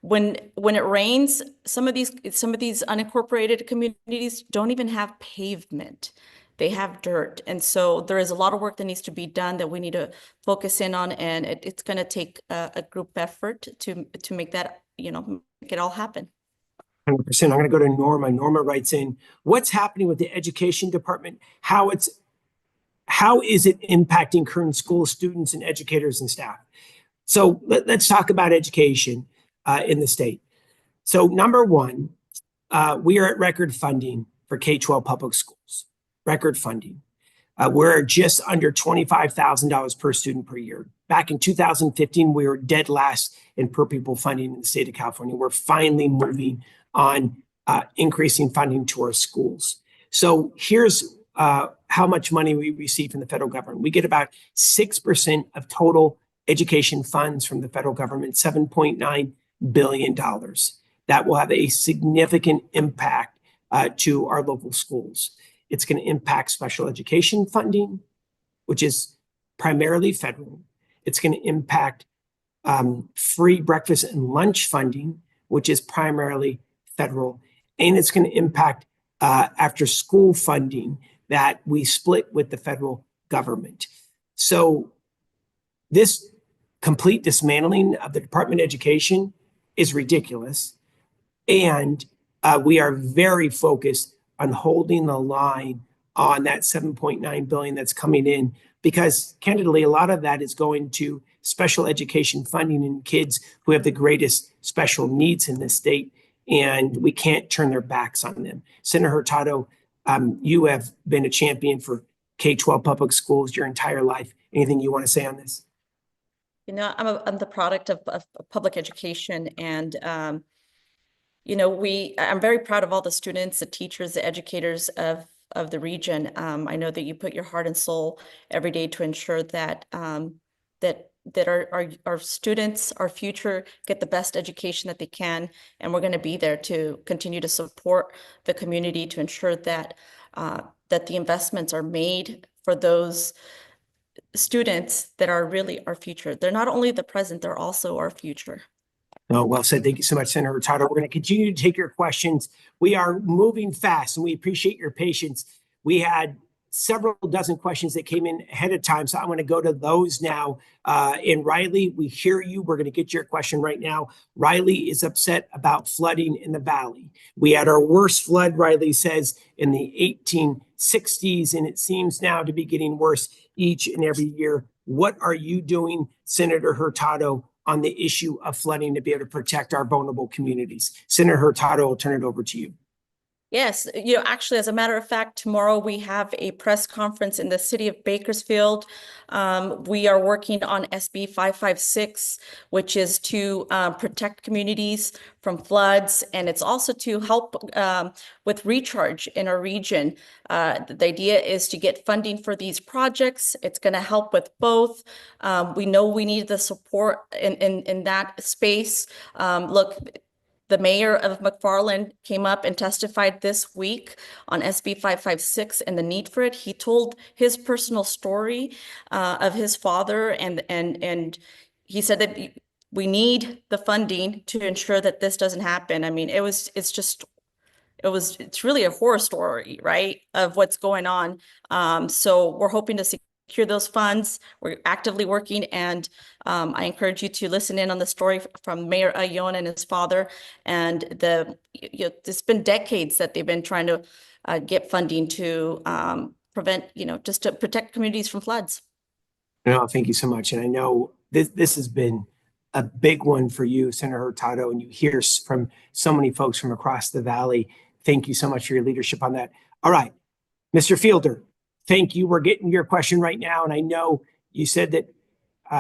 when it rains, some of these unincorporated communities don't even have pavement. They have dirt. And so there is a lot of work that needs to be done that we need to focus in on. And it's going to take a group effort to make that, make it all happen. 100%. I'm going to go to Norma. Norma writes in, what's happening with the education department? How is it impacting current school students and educators and staff? So let's talk about education in the state. So number one, we are at record funding for K-12 public schools. Record funding. We're just under $25,000 per student per year. Back in 2015, we were dead last in per pupil funding in the state of California. We're finally moving on increasing funding to our schools. So here's how much money we receive from the federal government. We get about 6% of total education funds from the federal government, $7.9 billion. That will have a significant impact to our local schools. It's going to impact special education funding, which is primarily federal. It's going to impact free breakfast and lunch funding, which is primarily federal. And it's going to impact after school funding that we split with the federal government. So this complete dismantling of the Department of Education is ridiculous. And we are very focused on holding the line on that $7.9 billion that's coming in, because candidly, a lot of that is going to special education funding and kids who have the greatest special needs in this state, and we can't turn their backs on them. Senator Hurtado, you have been a champion for K-12 public schools your entire life. Anything you want to say on this? I'm the product of public education, and I'm very proud of all the students, the teachers, the educators of the region. I know that you put your heart and soul every day to ensure that that our students, our future, get the best education that they can, and we're going to be there to continue to support the community to ensure that that the investments are made for those students that are really our future. They're not only the present, they're also our future. No, well said. Thank you so much, Senator Hurtado. We're going to continue to take your questions. We are moving fast and we appreciate your patience. We had several dozen questions that came in ahead of time, so I'm going to go to those now. And Riley, we hear you. We're going to get your question right now. Riley is upset about flooding in the valley. We had our worst flood, Riley says, in the 1860s, and it seems now to be getting worse each and every year. What are you doing, Senator Hurtado, on the issue of flooding to be able to protect our vulnerable communities? Senator Hurtado, I'll turn it over to you. Yes, actually, as a matter of fact, tomorrow we have a press conference in the city of Bakersfield. We are working on SB 556, which is to protect communities from floods, and it's also to help with recharge in our region. The idea is to get funding for these projects. It's going to help with both. We know we need the support in that space. Look, the mayor of McFarland came up and testified this week on SB 556 and the need for it. He told his personal story of his father, and he said that we need the funding to ensure that this doesn't happen. I mean, it's really a horror story, right, of what's going on. So we're hoping to secure those funds. We're actively working, and I encourage you to listen in on the story from Mayor Ayon and his father. And it's been decades that they've been trying to get funding to prevent, just to protect communities from floods. No, thank you so much. And I know this has been a big one for you, Senator Hurtado, and you hear from so many folks from across the valley. Thank you so much for your leadership on that. All right, Mr. Fielder, thank you. We're getting your question right now. And I know you said that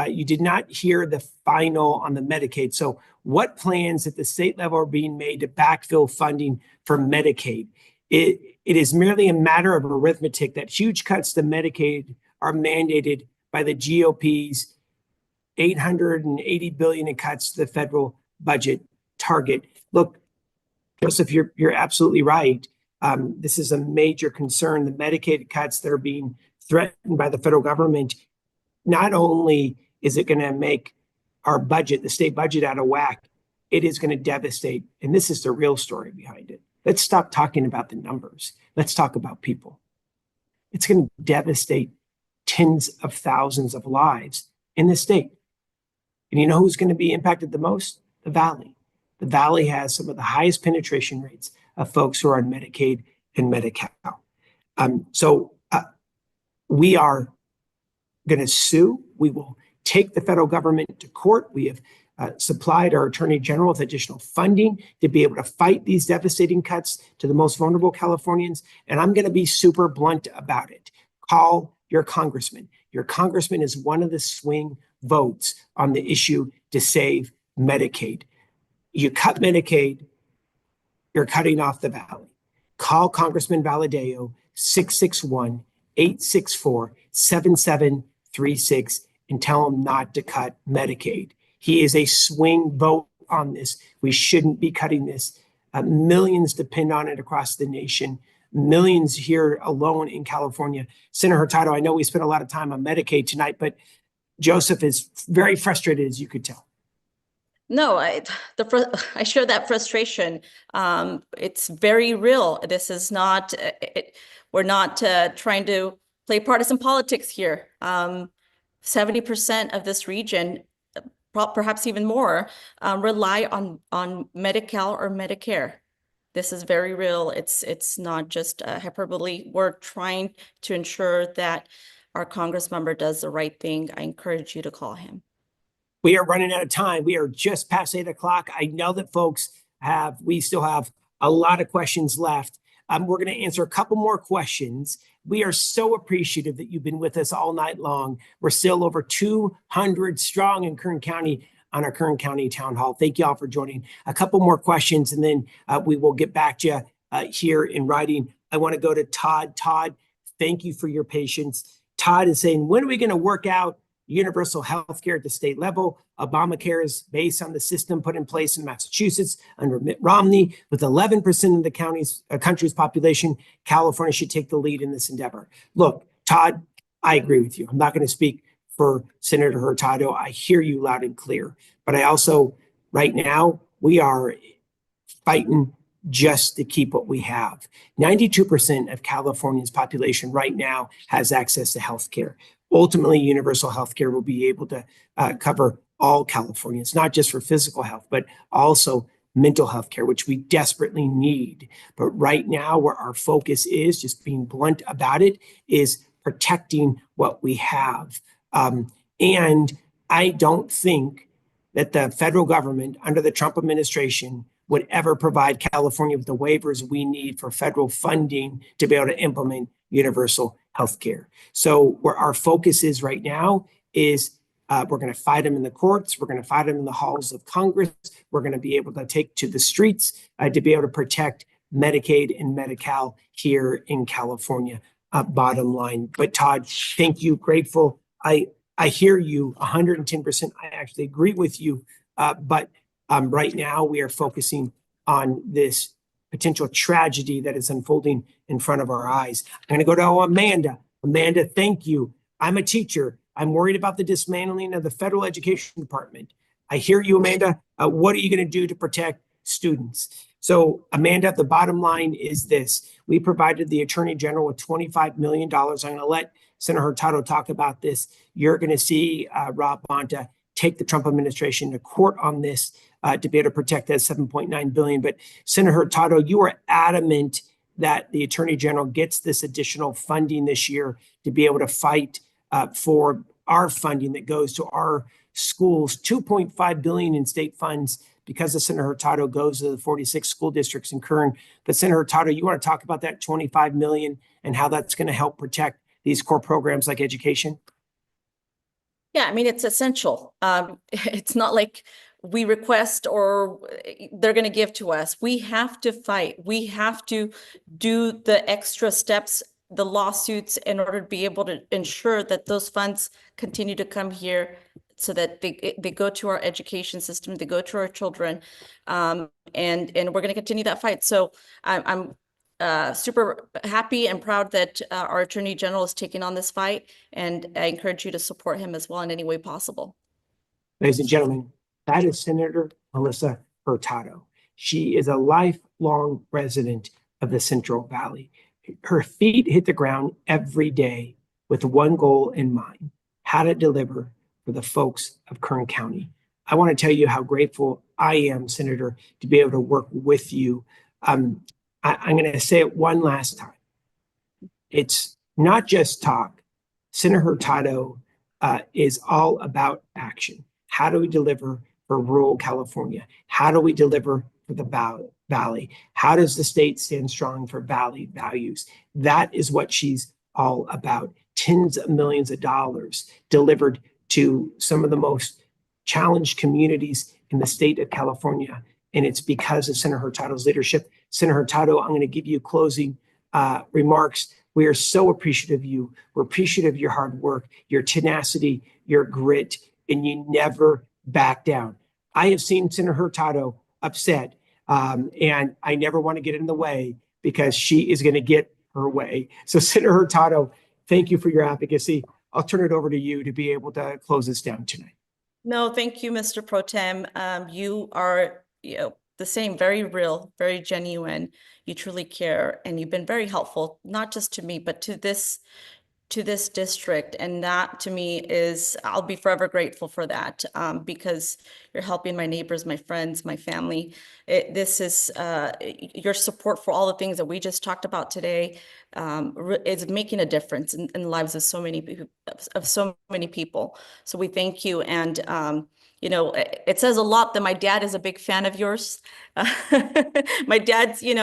you did not hear the final on the Medicaid. So what plans at the state level are being made to backfill funding for Medicaid? It is merely a matter of arithmetic that huge cuts to Medicaid are mandated by the GOP's $880 billion in cuts to the federal budget target. Look, Joseph, you're absolutely right. This is a major concern. The Medicaid cuts that are being threatened by the federal government, not only is it going to make our budget, the state budget, out of whack, it is going to devastate. And this is the real story behind it. Let's stop talking about the numbers. Let's talk about people. It's going to devastate tens of thousands of lives in the state. And you know who's going to be impacted the most? The Valley. The Valley has some of the highest penetration rates of folks who are on Medicaid and Medi-Cal. So we are going to sue. We will take the federal government to court. We have supplied our Attorney General with additional funding to be able to fight these devastating cuts to the most vulnerable Californians. And I'm going to be super blunt about it. Call your congressman. Your congressman is one of the swing votes on the issue to save Medicaid. You cut Medicaid, you're cutting off the Valley. Call Congressman Valadeo, 661-864-7736, and tell him not to cut Medicaid. He is a swing vote on this. We shouldn't be cutting this. Millions depend on it across the nation. Millions here alone in California. Senator Hurtado, I know we spent a lot of time on Medicaid tonight, but Joseph is very frustrated, as you could tell. No, I share that frustration. It's very real. This is not, we're not trying to play partisan politics here. 70% of this region, perhaps even more, rely on Medi-Cal or Medicare. This is very real. It's not just hyperbole. We're trying to ensure that our Congress member does the right thing. I encourage you to call him. We are running out of time. We are just past 8 o'clock. I know that we still have a lot of questions left. We're going to answer a couple more questions. We are so appreciative that you've been with us all night long. We're still over 200 strong in Kern County on our Kern County Town Hall. Thank you all for joining. A couple more questions, and then we will get back to you here in writing. I want to go to Todd. Todd, thank you for your patience. Todd is saying, when are we going to work out universal health care at the state level. Obamacare is based on the system put in place in Massachusetts under Mitt Romney. With 11% of the country's population, California should take the lead in this endeavor. Look, Todd, I agree with you. I'm not going to speak for Senator Hurtado. I hear you loud and clear. But I also, right now, we are fighting just to keep what we have. 92% of California's population right now has access to health care. Ultimately, universal health care will be able to cover all Californians, not just for physical health, but also mental health care, which we desperately need. But right now, where our focus is, just being blunt about it, is protecting what we have. And I don't think that the federal government under the Trump administration would ever provide California with the waivers we need for federal funding to be able to implement universal health care. So where our focus is right now is we're going to fight them in the courts. We're going to fight them in the halls of Congress. We're going to be able to take to the streets to be able to protect Medicaid and Medi-Cal here in California, bottom line. But Todd, thank you, grateful. I hear you 110%. I actually agree with you. But right now we are focusing on this potential tragedy that is unfolding in front of our eyes. I'm going to go to Amanda. Amanda, thank you. I'm a teacher. I'm worried about the dismantling of the federal education department. I hear you, Amanda. What are you going to do to protect students? So, Amanda, the bottom line is this. We provided the Attorney General with $25 million. I'm going to let Senator Hurtado talk about this. You're going to see Rob Bonta take the Trump administration to court on this to be able to protect that $7.9 billion. But Senator Hurtado, you are adamant that the Attorney General gets this additional funding this year to be able to fight for our funding that goes to our schools. $2.5 billion in state funds because of Senator Hurtado goes to the 46 school districts in Kern. But Senator Hurtado, you want to talk about that $25 million and how that's going to help protect these core programs like education? Yeah, I mean, it's essential. It's not like we request or they're going to give to us. We have to fight. We have to do the extra steps, the lawsuits, in order to be able to ensure that those funds continue to come here so that they go to our education system, they go to our children, and we're going to continue that fight. So I'm super happy and proud that our Attorney General is taking on this fight, and I encourage you to support him as well in any way possible. Ladies and gentlemen, that is Senator Melissa Hurtado. She is a lifelong resident of the Central Valley. Her feet hit the ground every day with one goal in mind: how to deliver for the folks of Kern County. I want to tell you how grateful I am, Senator, to be able to work with you. I'm going to say it one last time. It's not just talk. Senator Hurtado is all about action. How do we deliver for rural California? How do we deliver for the Valley? How does the state stand strong for Valley values? That is what she's all about. Tens of millions of dollars delivered to some of the most challenged communities in the state of California. And it's because of Senator Hurtado's leadership. Senator Hurtado, I'm going to give you closing remarks. We are so appreciative of you. We're appreciative of your hard work, your tenacity, your grit, and you never back down. I have seen Senator Hurtado upset, and I never want to get in the way because she is going to get her way. So Senator Hurtado, thank you for your advocacy. I'll turn it over to you to be able to close this down tonight. No, thank you, Mr. Pro Tem. You are, the same, very real, very genuine. You truly care, and you've been very helpful, not just to me, but to this district. And that to me is, I'll be forever grateful for that, because you're helping my neighbors, my friends, my family. This is your support for all the things that we just talked about today is making a difference in the lives of so many people. So we thank you. And it says a lot that my dad is a big fan of yours. My dad's, he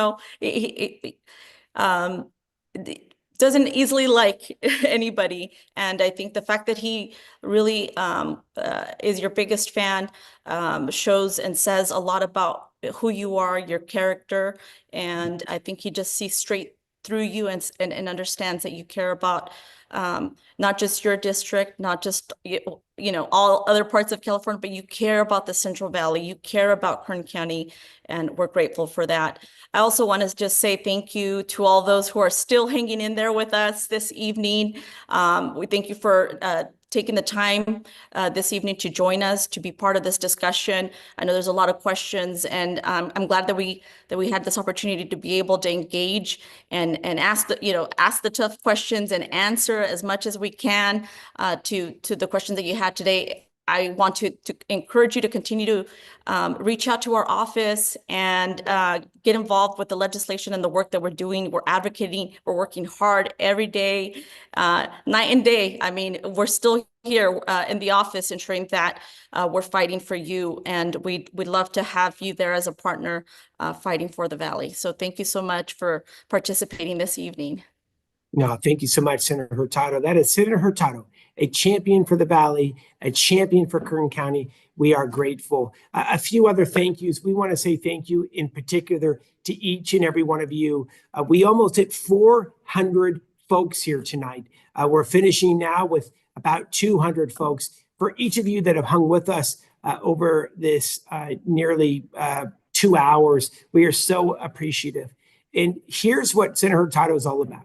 doesn't easily like anybody. And I think the fact that he really is your biggest fan shows and says a lot about who you are, your character. And I think he just sees straight through you and understands that you care about not just your district, not just all other parts of California, but you care about the Central Valley, you care about Kern County, and we're grateful for that. I also want to just say thank you to all those who are still hanging in there with us this evening. We thank you for taking the time this evening to join us, to be part of this discussion. I know there's a lot of questions, and I'm glad that we had this opportunity to be able to engage and ask the tough questions and answer as much as we can to the questions that you had today. I want to encourage you to continue to reach out to our office and get involved with the legislation and the work that we're doing. We're advocating, we're working hard every day, night and day. I mean, we're still here in the office ensuring that we're fighting for you, and we'd love to have you there as a partner fighting for the Valley. So thank you so much for participating this evening. No, thank you so much, Senator Hurtado. That is Senator Hurtado, a champion for the Valley, a champion for Kern County. We are grateful. A few other thank yous. We want to say thank you in particular to each and every one of you. We almost hit 400 folks here tonight. We're finishing now with about 200 folks. For each of you that have hung with us over this nearly 2 hours, we are so appreciative. And here's what Senator Hurtado is all about.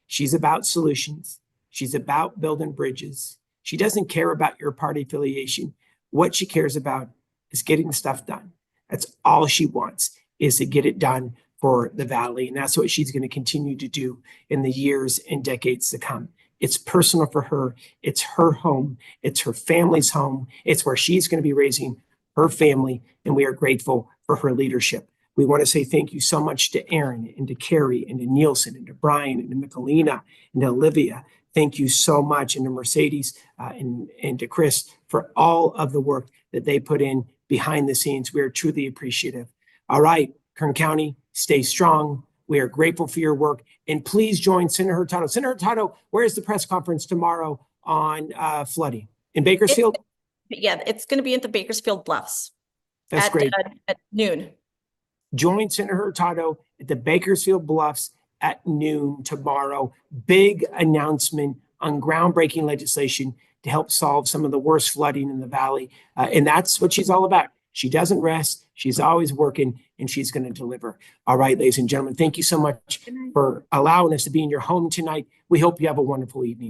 She's about solutions. She's about building bridges. She doesn't care about your party affiliation. What she cares about is getting the stuff done. That's all she wants, is to get it done for the Valley. And that's what she's going to continue to do in the years and decades to come. It's personal for her. It's her home. It's her family's home. It's where she's going to be raising her family. And we are grateful for her leadership. We want to say thank you so much to Aaron and to Carrie and to Nielsen and to Brian and to Michelina and to Olivia. Thank you so much. And to Mercedes and to Chris for all of the work that they put in behind the scenes. We are truly appreciative. All right, Kern County, stay strong. We are grateful for your work. And please join Senator Hurtado. Senator Hurtado, where is the press conference tomorrow on flooding? In Bakersfield? It's going to be at the Bakersfield Bluffs. That's great. At noon. Join Senator Hurtado at the Bakersfield Bluffs at noon tomorrow. Big announcement on groundbreaking legislation to help solve some of the worst flooding in the Valley. And that's what she's all about. She doesn't rest. She's always working, and she's going to deliver. All right, ladies and gentlemen, thank you so much for allowing us to be in your home tonight. We hope you have a wonderful evening.